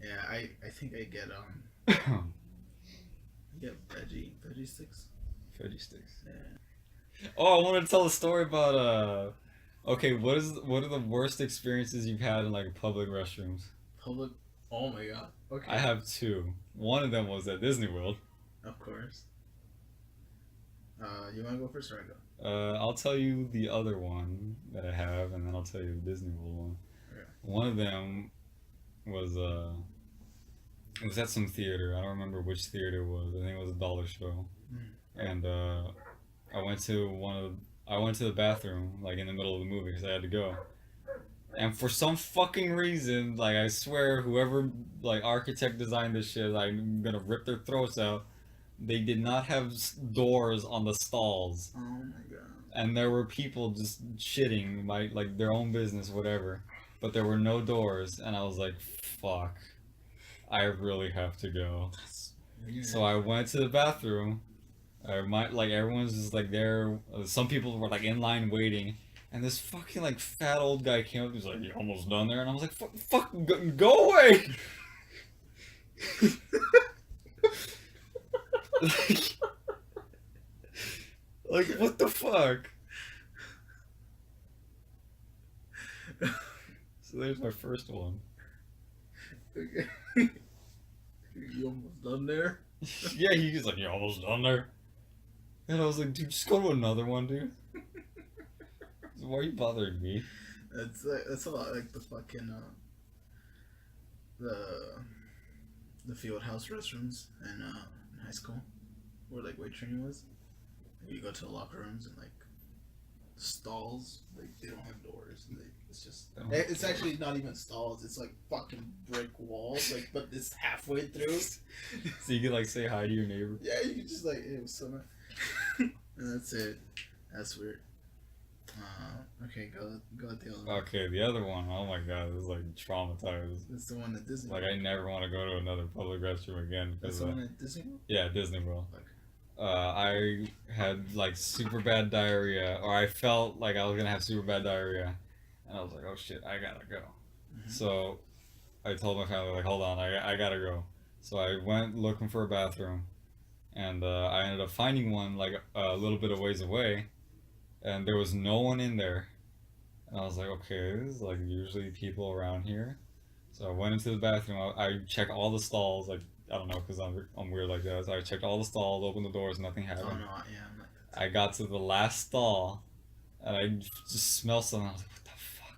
Yeah, I think I get You get veggie sticks. Veggie sticks. Yeah. Oh, I wanted to tell a story about Okay, what are the worst experiences you've had in like public restrooms? Public. Oh my god. Okay. I have two. One of them was at Disney World. Of course. You wanna go first or I go? I'll tell you the other one that I have, and then I'll tell you the Disney World one. Okay. One of them was it was at some theater. I don't remember which theater it was. I think it was a dollar show. And I went to the bathroom like in the middle of the movie because I had to go. And for some fucking reason, like I swear, whoever like architect designed this shit, like, I'm gonna rip their throats out. They did not have doors on the stalls, Oh my god. and there were people just shitting like their own business, whatever. But there were no doors, and I was like, "Fuck, I really have to go." So I went to the bathroom. Like everyone's just like there. Some people were like in line waiting, and this fucking like fat old guy came up. He's like, "You almost done there," and I was like, "Fuck, go away!" like what the fuck? So there's my first one. Okay. You almost done there? Yeah, he's like, "You almost done there," and I was like, "Dude, just go to another one, dude." Why are you bothering me? That's a lot like the fucking the field house restrooms in high school, where like weight training was. You go to the locker rooms and like stalls, like they don't have doors. It's just it's actually not even stalls. It's like fucking brick walls, like but it's halfway through. So you can like say hi to your neighbor. Yeah, you can just like it was so nice. And that's it. That's weird. Okay, go at the other one. Okay, the other one, oh my god, this is like traumatized. That's the one at Disney. Like I never want to go to another public restroom again That's because the one at Disney World? yeah, Disney World. Okay. I had like super bad diarrhea, or I felt like I was gonna have super bad diarrhea, and I was like, oh shit, I gotta go. Mm-hmm. So I told my family like, hold on, I gotta go. So I went looking for a bathroom, and I ended up finding one like a little bit of ways away, and there was no one in there. And I was like, okay, there's like usually people around here. So I went into the bathroom. I checked all the stalls. Like I don't know, cause I'm weird like that. So I checked all the stalls, opened the doors, nothing happened. Oh no, yeah, I'm like that. I got to the last stall, and I just smelled something. I was like, what the fuck?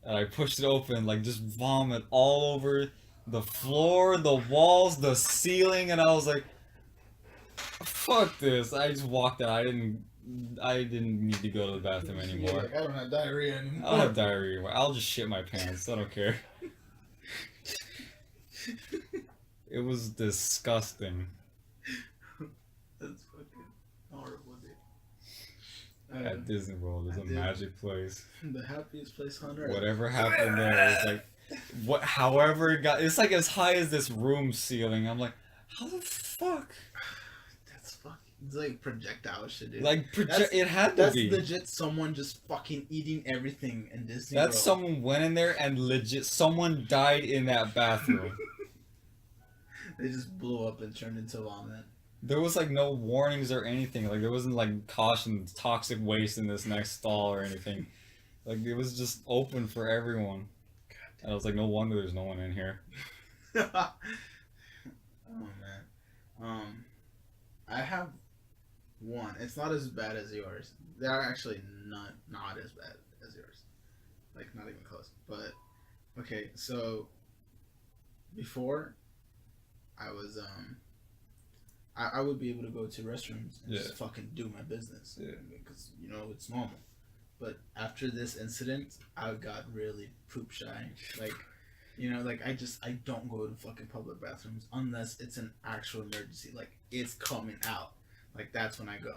And I pushed it open, like just vomit all over the floor, the walls, the ceiling, and I was like, fuck this. I just walked out. I didn't need to go to the bathroom You're anymore. like, I don't have diarrhea anymore. I don't have diarrhea anymore. I'll just shit my pants. I don't care. It was disgusting. That's fucking horrible, dude. At Disney World is a magic place. The happiest place on earth. Whatever happened there is like, however it got, it's like as high as this room ceiling. I'm like, how the fuck? That's fucking. It's like projectile shit, dude. Like, it had to That's be. legit someone just fucking eating everything in Disney That's World. someone went in there and legit, someone died in that bathroom. They just blew up and turned into vomit. There was like no warnings or anything. Like there wasn't like caution, toxic waste in this next stall or anything. Like it was just open for everyone. And I was like, no wonder there's no one in here. Oh man. I have one. It's not as bad as yours. They are actually not as bad as yours. Like not even close. But okay, so before I was I would be able to go to restrooms and just fucking do my business. Yeah. Because you know it's normal. But after this incident, I got really poop shy. Like, you know, like I don't go to fucking public bathrooms unless it's an actual emergency. Like it's coming out. Like that's when I go.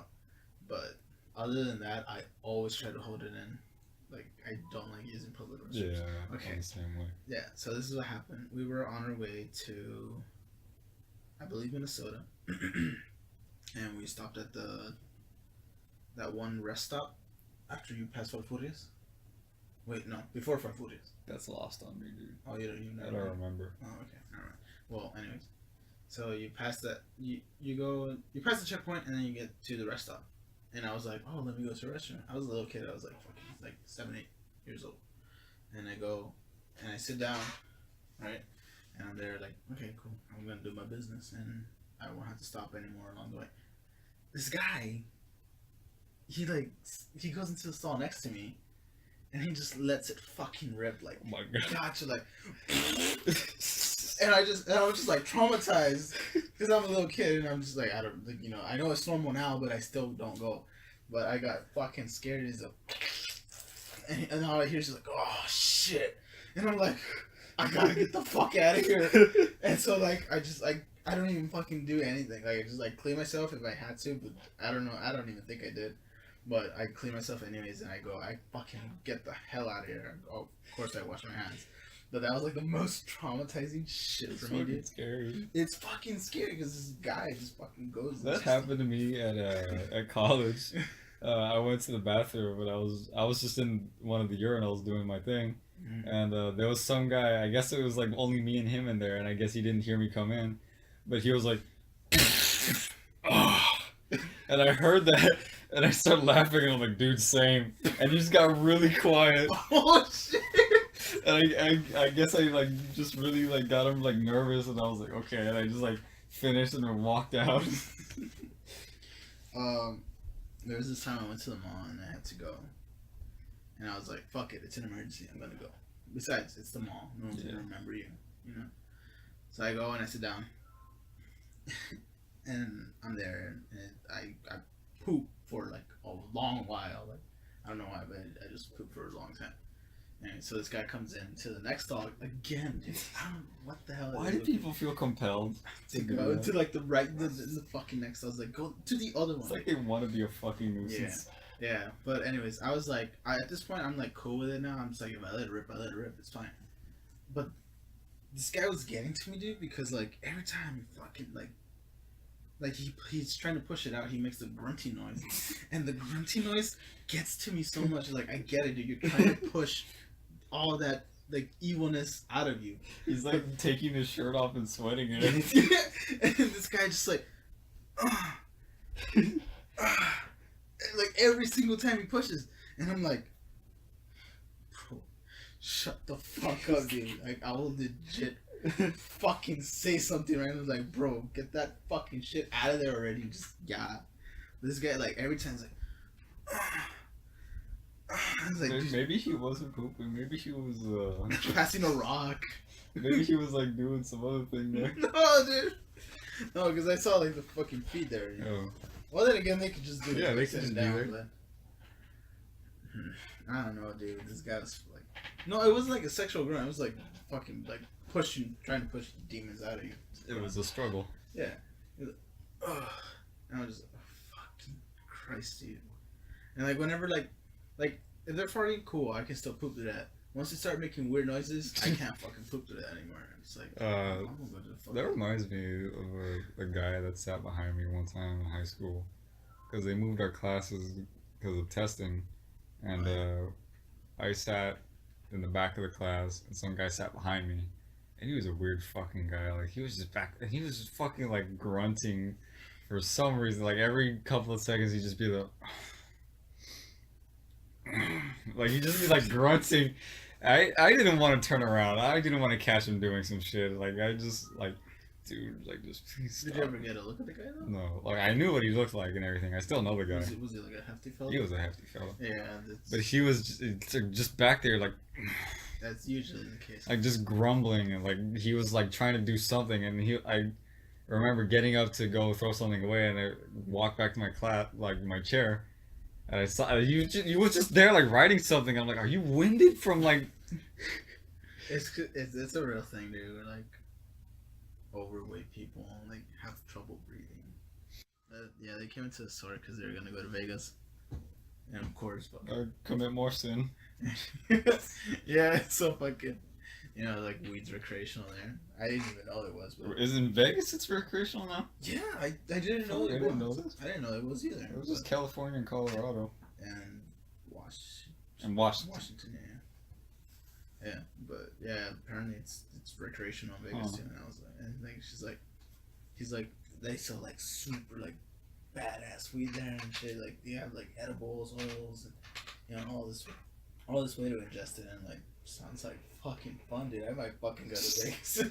But other than that, I always try to hold it in. Like I don't like using public restrooms. Yeah. Okay. I'm the same way. Yeah. So this is what happened. We were on our way to, I believe, Minnesota, and we stopped at that one rest stop after you pass Farfurias. Wait, no, before Farfurias. That's lost on me, dude. Oh, you I don't remember. Oh, okay, all right. Well, anyways, So you pass that, you pass the checkpoint, and then you get to the rest stop. And I was like, oh, let me go to a restaurant. I was a little kid. I was like fucking like 7, 8 years old. And I go, and I sit down, right? And I'm there like, okay, cool. I'm gonna do my business, and I won't have to stop anymore along the way. This guy, he goes into the stall next to me, and he just lets it fucking rip like, Oh my god. gotcha, like, and I was just like traumatized because I'm a little kid, and I'm just like, I don't, like, I know it's normal now, but I still don't go. But I got fucking scared as a, and all I hear is like, oh shit, and I'm like, I gotta get the fuck out of here. And so like I don't even fucking do anything. Like I just like clean myself if I had to, but I don't know. I don't even think I did. But I clean myself anyways, and I go. I fucking get the hell out of here. Oh, of course I wash my hands. But that was like the most traumatizing shit for me, dude. Scary. It's fucking scary because this guy just fucking goes. That happened to me at college. I went to the bathroom, but I was just in one of the urinals doing my thing. And there was some guy, I guess it was like only me and him in there, and I guess he didn't hear me come in, but he was like, oh. And I heard that, and I started laughing, and I'm like, dude, same. And he just got really quiet. Oh shit! And I guess I like just really like got him like nervous, and I was like, okay, and I just like finished and then walked out. There was this time I went to the mall and I had to go. And I was like, fuck it, it's an emergency, I'm gonna go. Besides, it's the mall. No one's gonna remember you, So I go and I sit down. And I'm there and I poop for like a long while. Like I don't know why, but I just poop for a long time. And so this guy comes in to the next stall again, dude. I don't know what the hell. Why do people feel compelled to go to like the fucking next stall? I was like, go to the other one. It's like they want to be a fucking nuisance. Yeah, but anyways, I was like, at this point, I'm like cool with it now. I'm just like, if I let it rip, I let it rip. It's fine. But this guy was getting to me, dude, because like every time he fucking like he's trying to push it out, he makes a grunty noise, and the grunty noise gets to me so much. Like I get it, dude. You're trying to push all that like evilness out of you. He's like taking his shirt off and sweating it. And this guy just like. Like every single time he pushes, and I'm like, bro, shut the fuck up, dude. Like I will legit fucking say something right now. Like, bro, get that fucking shit out of there already. Just this guy like every time he's like, I was like, maybe he wasn't pooping. Maybe he was passing a rock. Maybe he was like doing some other thing there. No, dude. No, because I saw like the fucking feet there. Oh. Well, then again, they could just do it. Yeah, they could just down, do it. but I don't know, dude. This guy was like, no, it wasn't like a sexual grunt. It was like fucking like trying to push demons out of you. It was a struggle. Yeah. Like, ugh. And I was just, oh, fucking Christ, dude. And like whenever like if they're farting, cool, I can still poop to that. Once they start making weird noises, I can't fucking poop to that anymore. It's like, I'm gonna go to the fuck. That reminds me of a guy that sat behind me one time in high school, because they moved our classes because of testing, and I sat in the back of the class, and some guy sat behind me, and he was a weird fucking guy. Like he was just back, and he was just fucking like grunting for some reason. Like every couple of seconds, he'd just be like, like he'd just be like grunting. I didn't want to turn around. I didn't want to catch him doing some shit. Like I just like, dude, like just please stop. Did you ever get a look at the guy though? No, like I knew what he looked like and everything. I still know the guy. Was he like a hefty fella? He was a hefty fella. Yeah, but he was just back there like. That's usually the case. Like just grumbling, and like he was like trying to do something, and I remember getting up to go throw something away, and I walked back to my class, like my chair. And I saw you was just there like writing something. I'm like, are you winded from like? It's a real thing, dude. Like overweight people like have trouble breathing. Yeah, they came into the store because they were gonna go to Vegas, and of course, commit more sin. Yeah, it's so fucking. Like weed's recreational there. I didn't even know it was. But... Isn't Vegas? It's recreational now. Yeah, I didn't know it was. Didn't know this. I didn't know it was either. It was just California and Colorado. And Washington. Yeah, but yeah, apparently it's recreational in Vegas too. And I was like, and like she's like, He's like, they sell like super like badass weed there and shit. Like you have like edibles, oils, and all this way to ingest it. And like sounds like fucking fun, dude. I might fucking go to Vegas.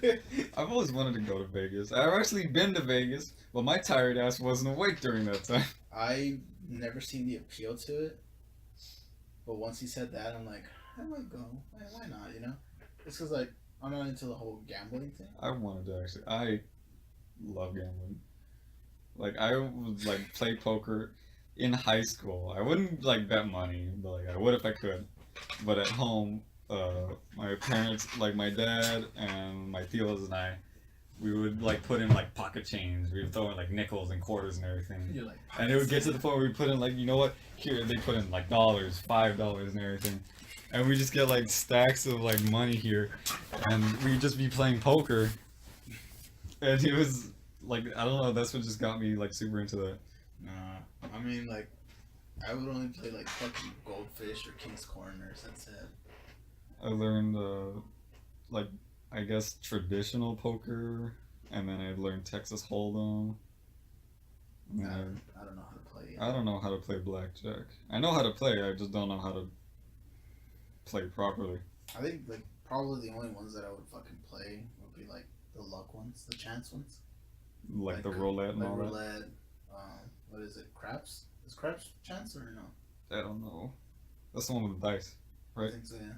I've always wanted to go to Vegas. I've actually been to Vegas, but my tired ass wasn't awake during that time. I never seen the appeal to it, but once he said that, I'm like, I might go. Why not? You know, it's because like I'm not into the whole gambling thing. I wanted to actually. I love gambling. Like I would like play poker in high school. I wouldn't like bet money, but like I would if I could. But at home, my parents, like my dad and my tios and I, we would like put in like pocket change. We would throw in like nickels and quarters and everything. You're like, And it would get to the point where we put in like, you know what? Here they put in like dollars, $5 and everything. And we just get like stacks of like money here, and we'd just be playing poker. And it was like, I don't know, that's what just got me like super into that. nah. I mean, like, I would only play like fucking Goldfish or King's Corners. That's it. I learned like I guess traditional poker, and then I learned Texas Hold'em. And then I don't know how to play. I don't know how to play blackjack. I know how to play, I just don't know how to play properly. I think like probably the only ones that I would fucking play would be like the luck ones, the chance ones, Like the roulette and like all that. roulette. What is it? Craps? Is craps chance or no? I don't know. That's the one with the dice, right? I think so. Yeah.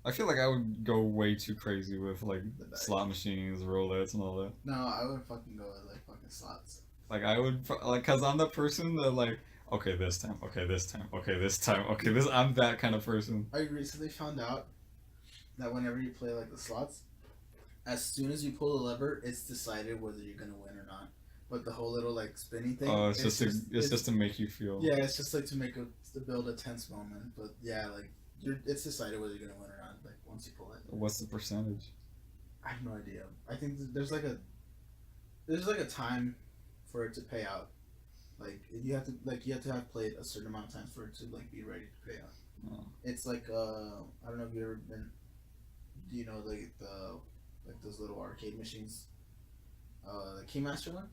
I feel like I would go way too crazy with like The dice. slot machines, roulettes, and all that. No, I would fucking go with like fucking slots. Like I would like, cause I'm the person that like, okay, this time, okay, this time, okay, this time, okay, this. I'm that kind of person. I recently found out that whenever you play like the slots, as soon as you pull the lever, it's decided whether you're gonna win or not. But the whole little like spinning thing. Oh, it's just to make you feel. Yeah, it's just like to build a tense moment. But yeah, like it's decided whether you're gonna win or not. Like once you pull it. What's the percentage? I have no idea. I think there's like a time for it to pay out. Like you have to have played a certain amount of times for it to like be ready to pay out. Oh. It's like I don't know if you ever been. Do you know the like those little arcade machines? The Keymaster one.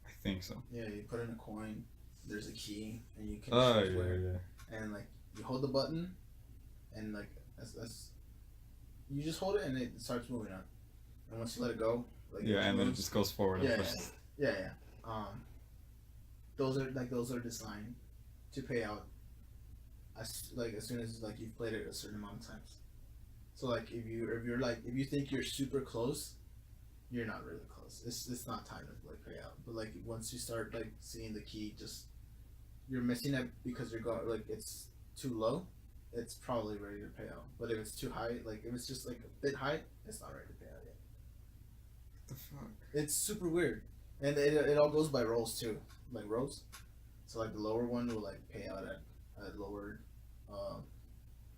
I think so. Yeah, you put in a coin. There's a key, and you can. Oh choose where. yeah. And like you hold the button, and like that's you just hold it and it starts moving up. And once you let it go, like Yeah, and then it moves. just goes forward. Yeah, and pushes. yeah. Those are designed to pay out as soon as like you've played it a certain amount of times. So like if you think you're super close, you're not really close. It's not time to like pay out. But like once you start like seeing the key, just you're missing it because you're going like it's too low. It's probably ready to pay out. But if it's too high, like if it's just like a bit high, it's not ready to pay out yet. What the fuck? It's super weird, and it all goes by rolls too, like rolls. So like the lower one will like pay out at lower,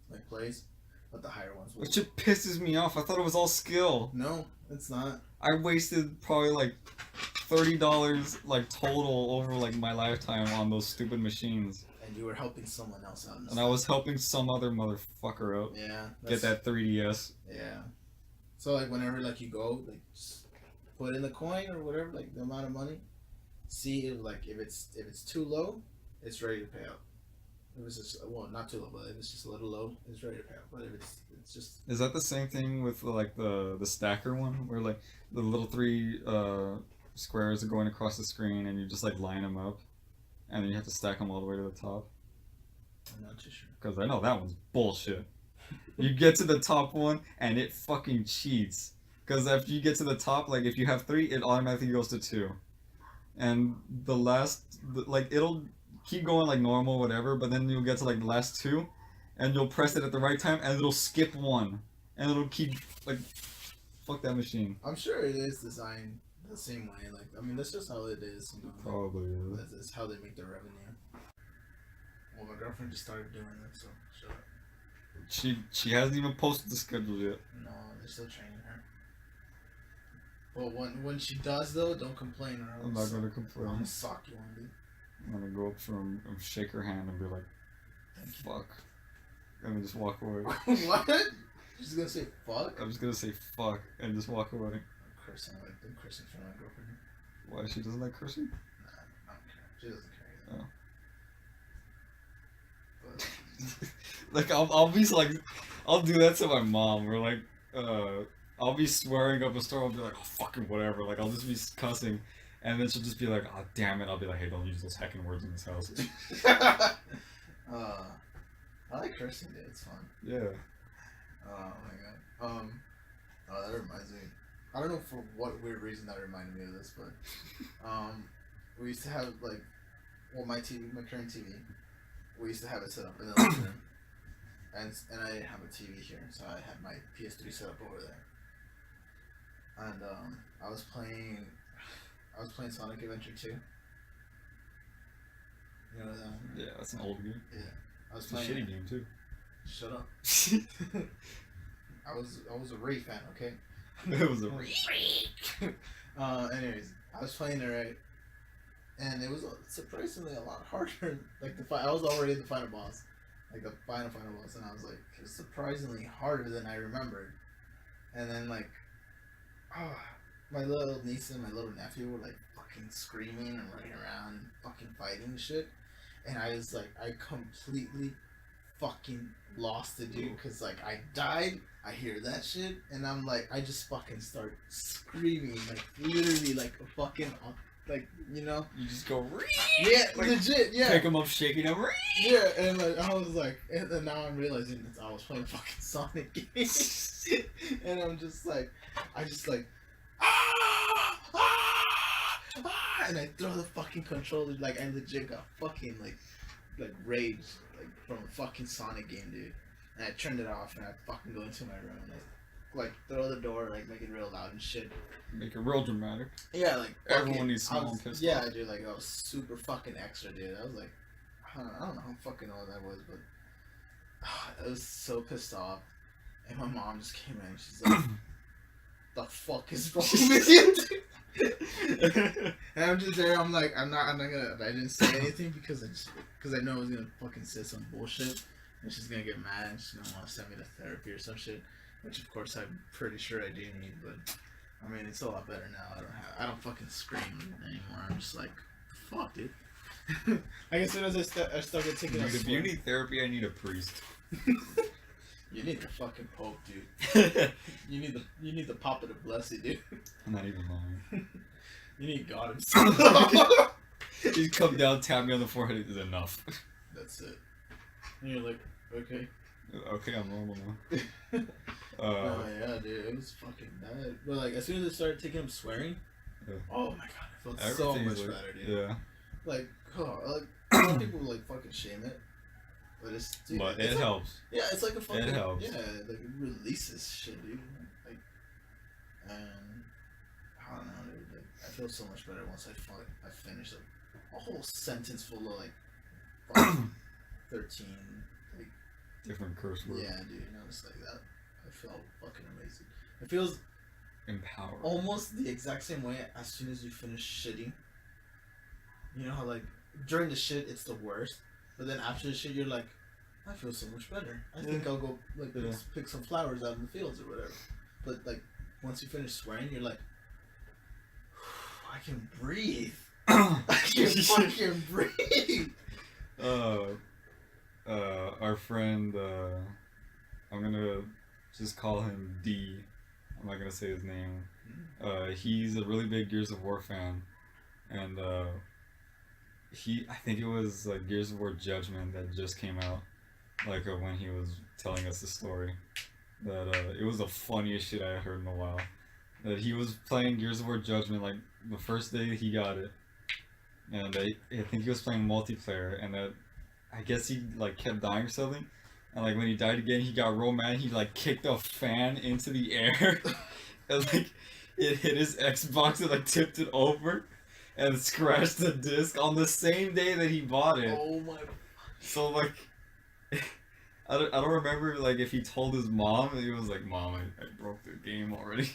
like plays, but the higher ones will. Which it pisses me off. I thought it was all skill. No, it's not. I wasted probably like $30 like total over like my lifetime on those stupid machines. And you were helping someone else out. And I was helping some other motherfucker out Yeah. get that 3DS. Yeah. So like whenever like you go like just put in the coin or whatever like the amount of money, see if it's too low, it's ready to pay out. If it's just not too low, but if it's just a little low, it's ready to pay out. But if it's just Is that the same thing with like the stacker one where like the little three squares are going across the screen and you just like line them up and then you have to stack them all the way to the top? I'm not too sure. Because I know that one's bullshit. You get to the top one and it fucking cheats. Because after you get to the top, like if you have 3, it automatically goes to 2. And like it'll keep going like normal, whatever, but then you'll get to like the last 2 and you'll press it at the right time and it'll skip 1. And it'll keep like, fuck that machine. I'm sure it is designed the same way. Like I mean, that's just how it is. You know, Probably is. that's how they make their revenue. Well, my girlfriend just started doing it, so shut up. She hasn't even posted the schedule yet. No, they're still training her. But when she does though, don't complain or I'm not gonna I'm complain. gonna sock you one, dude. I'm gonna go up to her and shake her hand and be like, fuck. And then just walk away. What? She's gonna say fuck? I'm just gonna say fuck and just walk away. cursing. Like I'm cursing in front of my girlfriend. Why, she doesn't like cursing? Nah, I don't care. She doesn't care either. Oh. But Like I'll be like, I'll do that to my mom. Or like, I'll be swearing up a storm. I'll be like, oh, fucking whatever. Like I'll just be cussing, and then she'll just be like, oh damn it. I'll be like, hey, don't use those heckin' words in this house. I like cursing, dude. It's fun. Yeah. Oh my god. Oh, that reminds me. I don't know for what weird reason that reminded me of this, but we used to have like, well, my TV, my current TV, we used to have it set up in the living room, and I didn't have a TV here, so I had my PS3 set up over there, and I was playing Sonic Adventure 2. You know that one? Yeah, that's an old game. Yeah. I was It's a playing. shitty game too. Shut up. I was a Ray fan, okay? It was a Anyways, I was playing it right, and it was surprisingly a lot harder. Like I was already the final boss, like the final boss, and I was like, it was surprisingly harder than I remembered. And then like, my little niece and my little nephew were like fucking screaming and running around, fucking fighting and shit, and I was like, I completely fucking lost it, dude, because like I died, I hear that shit, and I'm like, I just fucking start screaming, like literally like a fucking, like, you know, You just go. yeah, Like, legit, yeah, Pick him up, shaking him. yeah, and like I was like, and then now I'm realizing that I was playing fucking Sonic games, and I'm just like, and I throw the fucking controller, like I legit got fucking like rage, like from a fucking Sonic game, dude. And I turned it off, and I fucking go into my room, and I like throw the door, like make it real loud and shit. Make it real dramatic. Yeah, like Everyone fucking- needs I small was- and pissed yeah, off. dude, like I was super fucking extra, dude. I was like, I don't know how fucking old I was, but I was so pissed off. And my mom just came in, and she's like, "The fuck is wrong with you, dude?" And I'm just there. I'm like, I'm not gonna. I didn't say anything because I know I was gonna fucking say some bullshit, and she's gonna get mad, and she's gonna want to send me to therapy or some shit, which of course I'm pretty sure I do need, but I mean it's a lot better now. I don't fucking scream anymore. I'm just like, fuck, dude. Like as soon as I started taking a If swim, you need therapy, I need a priest. you need the fucking Pope, dude. You need the Papa to bless you, dude. Not even lying. You need God himself. You come down, tap me on the forehead. Is enough. That's it. And you're like, okay. Okay, I'm normal now. Oh yeah, dude, it was fucking bad. But like, as soon as I started taking him swearing, Yeah. oh my god, I felt so Everything's much like- better, dude. Yeah, Like, a lot of people like fucking shame it, but it's dude, but it's it like, helps. Yeah, it's like a fucking helps. yeah, like it releases shit, dude. Like, and I don't know, dude. Like, I feel so much better once I finish like a whole sentence full of like fucking 13. Like, Different curse words. yeah, dude. You know, it's like that. I felt fucking amazing. It feels Empowered. almost the exact same way as soon as you finish shitting. You know how like during the shit it's the worst, but then after the shit you're like, I feel so much better. I think I'll go like Yeah. pick some flowers out in the fields or whatever. But like once you finish swearing, you're like, I can breathe. I can fucking breathe. Our friend, I'm gonna just call him D. I'm not gonna say his name. He's a really big Gears of War fan, and I think it was like Gears of War Judgment that just came out, like when he was telling us the story. That it was the funniest shit I heard in a while. That he was playing Gears of War Judgment like the first day he got it, and I think he was playing multiplayer, and that I guess he like kept dying or something, and like when he died again, he got real mad. He like kicked a fan into the air, and like it hit his Xbox and like tipped it over, and scratched the disc on the same day that he bought it. Oh my. So like, I don't remember like if he told his mom, and he was like, "Mom, I broke the game already,"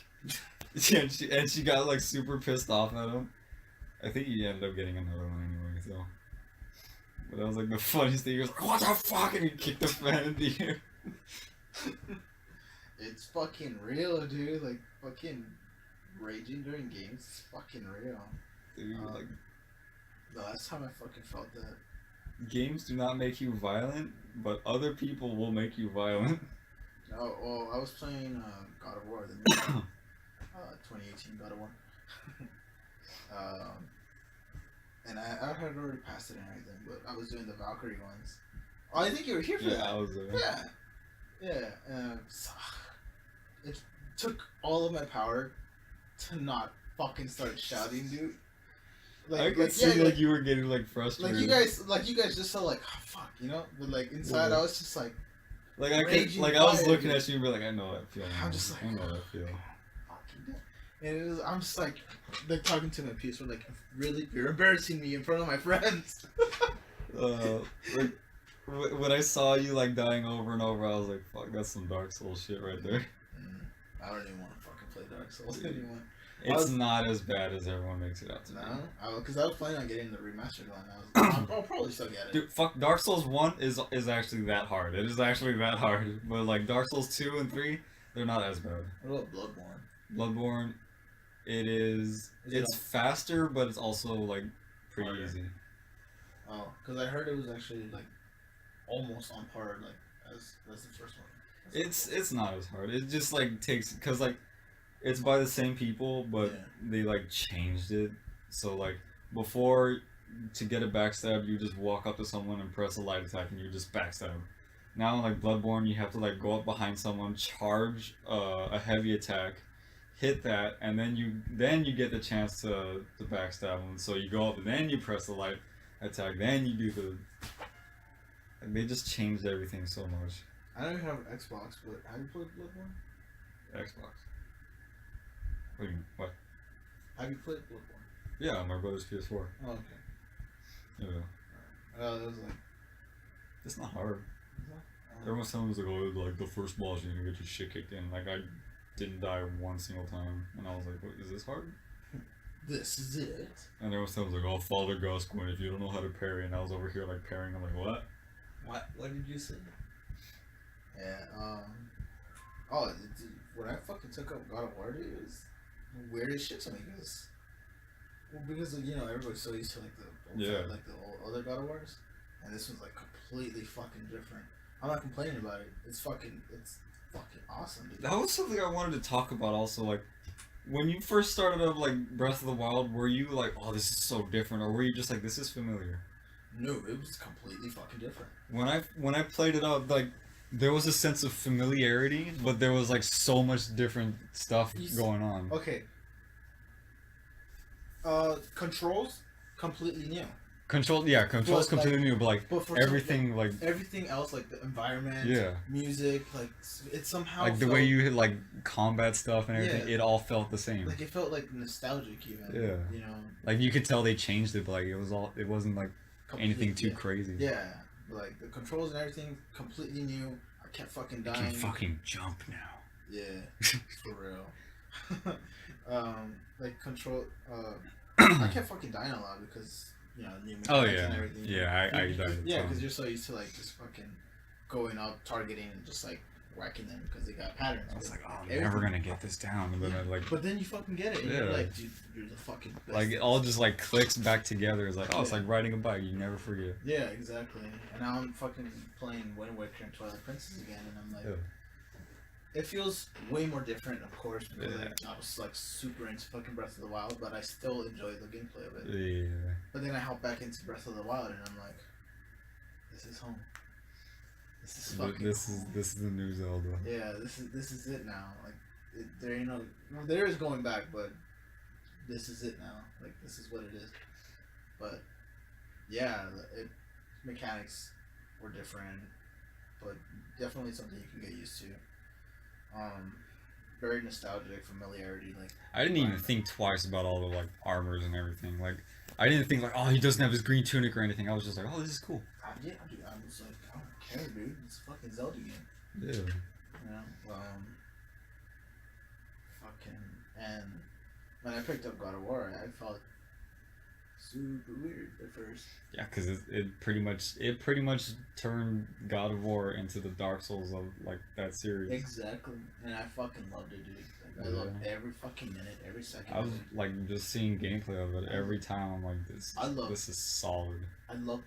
and she got like super pissed off at him. I think he ended up getting another one anyway. So, but that was like the funniest thing. He was like, "What the fuck?" and he kicked the fan in the air. It's fucking real, dude. Like fucking raging during games is fucking real. Dude, like The last time I fucking felt that. games do not make you violent, but other people will make you violent. Oh, well, I was playing God of War, the new 2018 God of War. And I had already passed it and everything, but I was doing the Valkyrie ones. Oh, I think you were here for that. I was there. Yeah. Yeah. So, it took all of my power to not fucking start shouting, dude. I could see like you were getting like frustrated. Like you guys just so like, oh, fuck, you know. But like inside, I was just like I could, like I was looking at you and be like, I know that feeling. I'm just like, I know that feeling. And I'm just like talking to my peers. We're like, really, you're embarrassing me in front of my friends. Like when I saw you like dying over and over, I was like, fuck, that's some Dark Souls shit right there. I don't even want to fucking play Dark Souls anymore. It's not as bad as everyone makes it out to be. No, because I was planning on getting the remastered one. I'll probably still get it. Dude, fuck, Dark Souls 1 is actually that hard. It is actually that hard. But like Dark Souls 2 and 3, they're not as bad. What about Bloodborne? Bloodborne, it's faster, but it's also like pretty easy. Oh, because I heard it was actually like almost on par like as the first one. It's not as hard. It just like takes, because like it's by the same people, but they like changed it. So like before, to get a backstab, you just walk up to someone and press a light attack and you just backstab. Now in like Bloodborne, you have to like go up behind someone, charge a heavy attack, hit that, and then you get the chance to backstab them. So you go up and then you press the light attack, then you do the. Like, they just changed everything so much. I don't even have an Xbox, but have you played Bloodborne? Xbox. What do you mean? What? Have you played Bloodborne? Yeah, my brother's PS4. Oh, okay. Yeah. That was like. It's not hard. Everyone's telling me like, oh, like the first boss you're gonna get your shit kicked in. Like I didn't die one single time, and I was like, what, is this hard? This is it. And everyone's telling me like, oh, Father Gascoigne, if you don't know how to parry, and I was over here like parrying. I'm like, what? What did you say? Yeah. When I fucking took up God of War, dude, it was the weirdest shit to me because you know everybody's so used to like the old other God of Wars, and this one's like completely fucking different. I'm not complaining about it. It's fucking awesome, dude. That was something I wanted to talk about also. Like, when you first started up like Breath of the Wild, were you like, oh, this is so different, or were you just like, this is familiar? No, it was completely fucking different. When I played it out, like, there was a sense of familiarity, but there was like so much different stuff going on. Okay. Controls completely new. Controls completely new, but like everything, like everything else, like the environment, music, like it somehow like the way you hit like combat stuff and everything, it all felt the same. Like it felt like nostalgic even. Yeah. You know. Like you could tell they changed it, but like it wasn't like anything too crazy. Yeah. Like the controls and everything completely new. I kept fucking dying. I can fucking jump now. Yeah, for real. Like control. I kept fucking dying a lot because you know new mechanics and everything. Yeah, I died. Yeah, because you're so used to like just fucking going up, targeting, and just like whacking them because they got patterns. I was like, oh, I'm never gonna get this down, and then I like. But then you fucking get it. And you're like, dude, you're the fucking best. Like it all just like clicks back together. It's like, oh, it's like riding a bike. You never forget. Yeah, exactly. And now I'm fucking playing Wind Waker and Twilight Princess again, and I'm like, it feels way more different, of course, because like, I was like super into fucking Breath of the Wild, but I still enjoy the gameplay of it. Yeah. But then I hop back into Breath of the Wild, and I'm like, this is home. This is fucking. This is the new Zelda. Yeah, this is it now. Like, there ain't no, there is going back, but this is it now. Like, this is what it is. But yeah, mechanics were different, but definitely something you can get used to. Very nostalgic, familiarity. Like, I didn't even think twice about all the like armors and everything. Like, I didn't think like, oh, he doesn't have his green tunic or anything. I was just like, oh, this is cool. Yeah, dude, I was like, I don't care, dude. It's a fucking Zelda game. Yeah. You know, fucking, and when I picked up God of War, I felt super weird at first. Yeah, because it pretty much turned God of War into the Dark Souls of like that series. Exactly, and I fucking loved it, dude. Like, I loved every fucking minute, every second. I was like just seeing gameplay of it every time. I'm like, this is solid. I love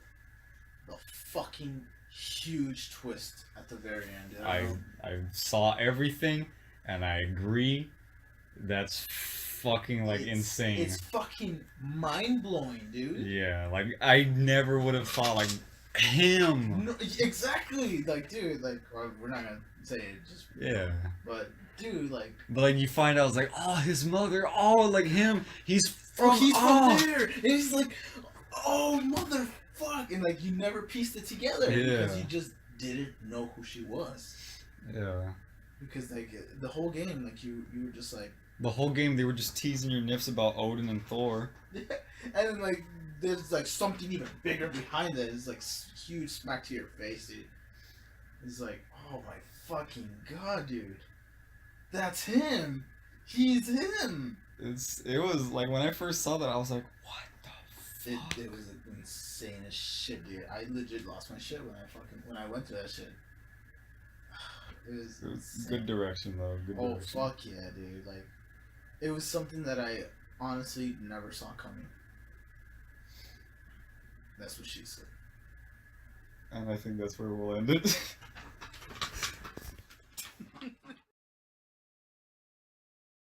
the fucking huge twist at the very end. Dude. I saw everything, and I agree. That's fucking like insane. It's fucking mind blowing, dude. Yeah, like I never would have thought like him. No, exactly, like, dude, like, well, we're not gonna say it, just Yeah. but dude, like, But like you find out, it's like, oh, his mother, oh, like him, he's from, he's from there, and he's like, oh, motherfuck, and like you never pieced it together because you just didn't know who she was. Yeah. Because like the whole game, like you were just like. The whole game, they were just teasing your nips about Odin and Thor. And then, like, there's, like, something even bigger behind it. It's, like, huge smack to your face, dude. It's like, oh my fucking god, dude. That's him! He's him! It was, like, when I first saw that, I was like, what the fuck? It was insane as shit, dude. I legit lost my shit when I went to that shit. It was good direction, though. Good direction. Fuck yeah, dude. Like, it was something that I honestly never saw coming. That's what she said. And I think that's where we'll end it.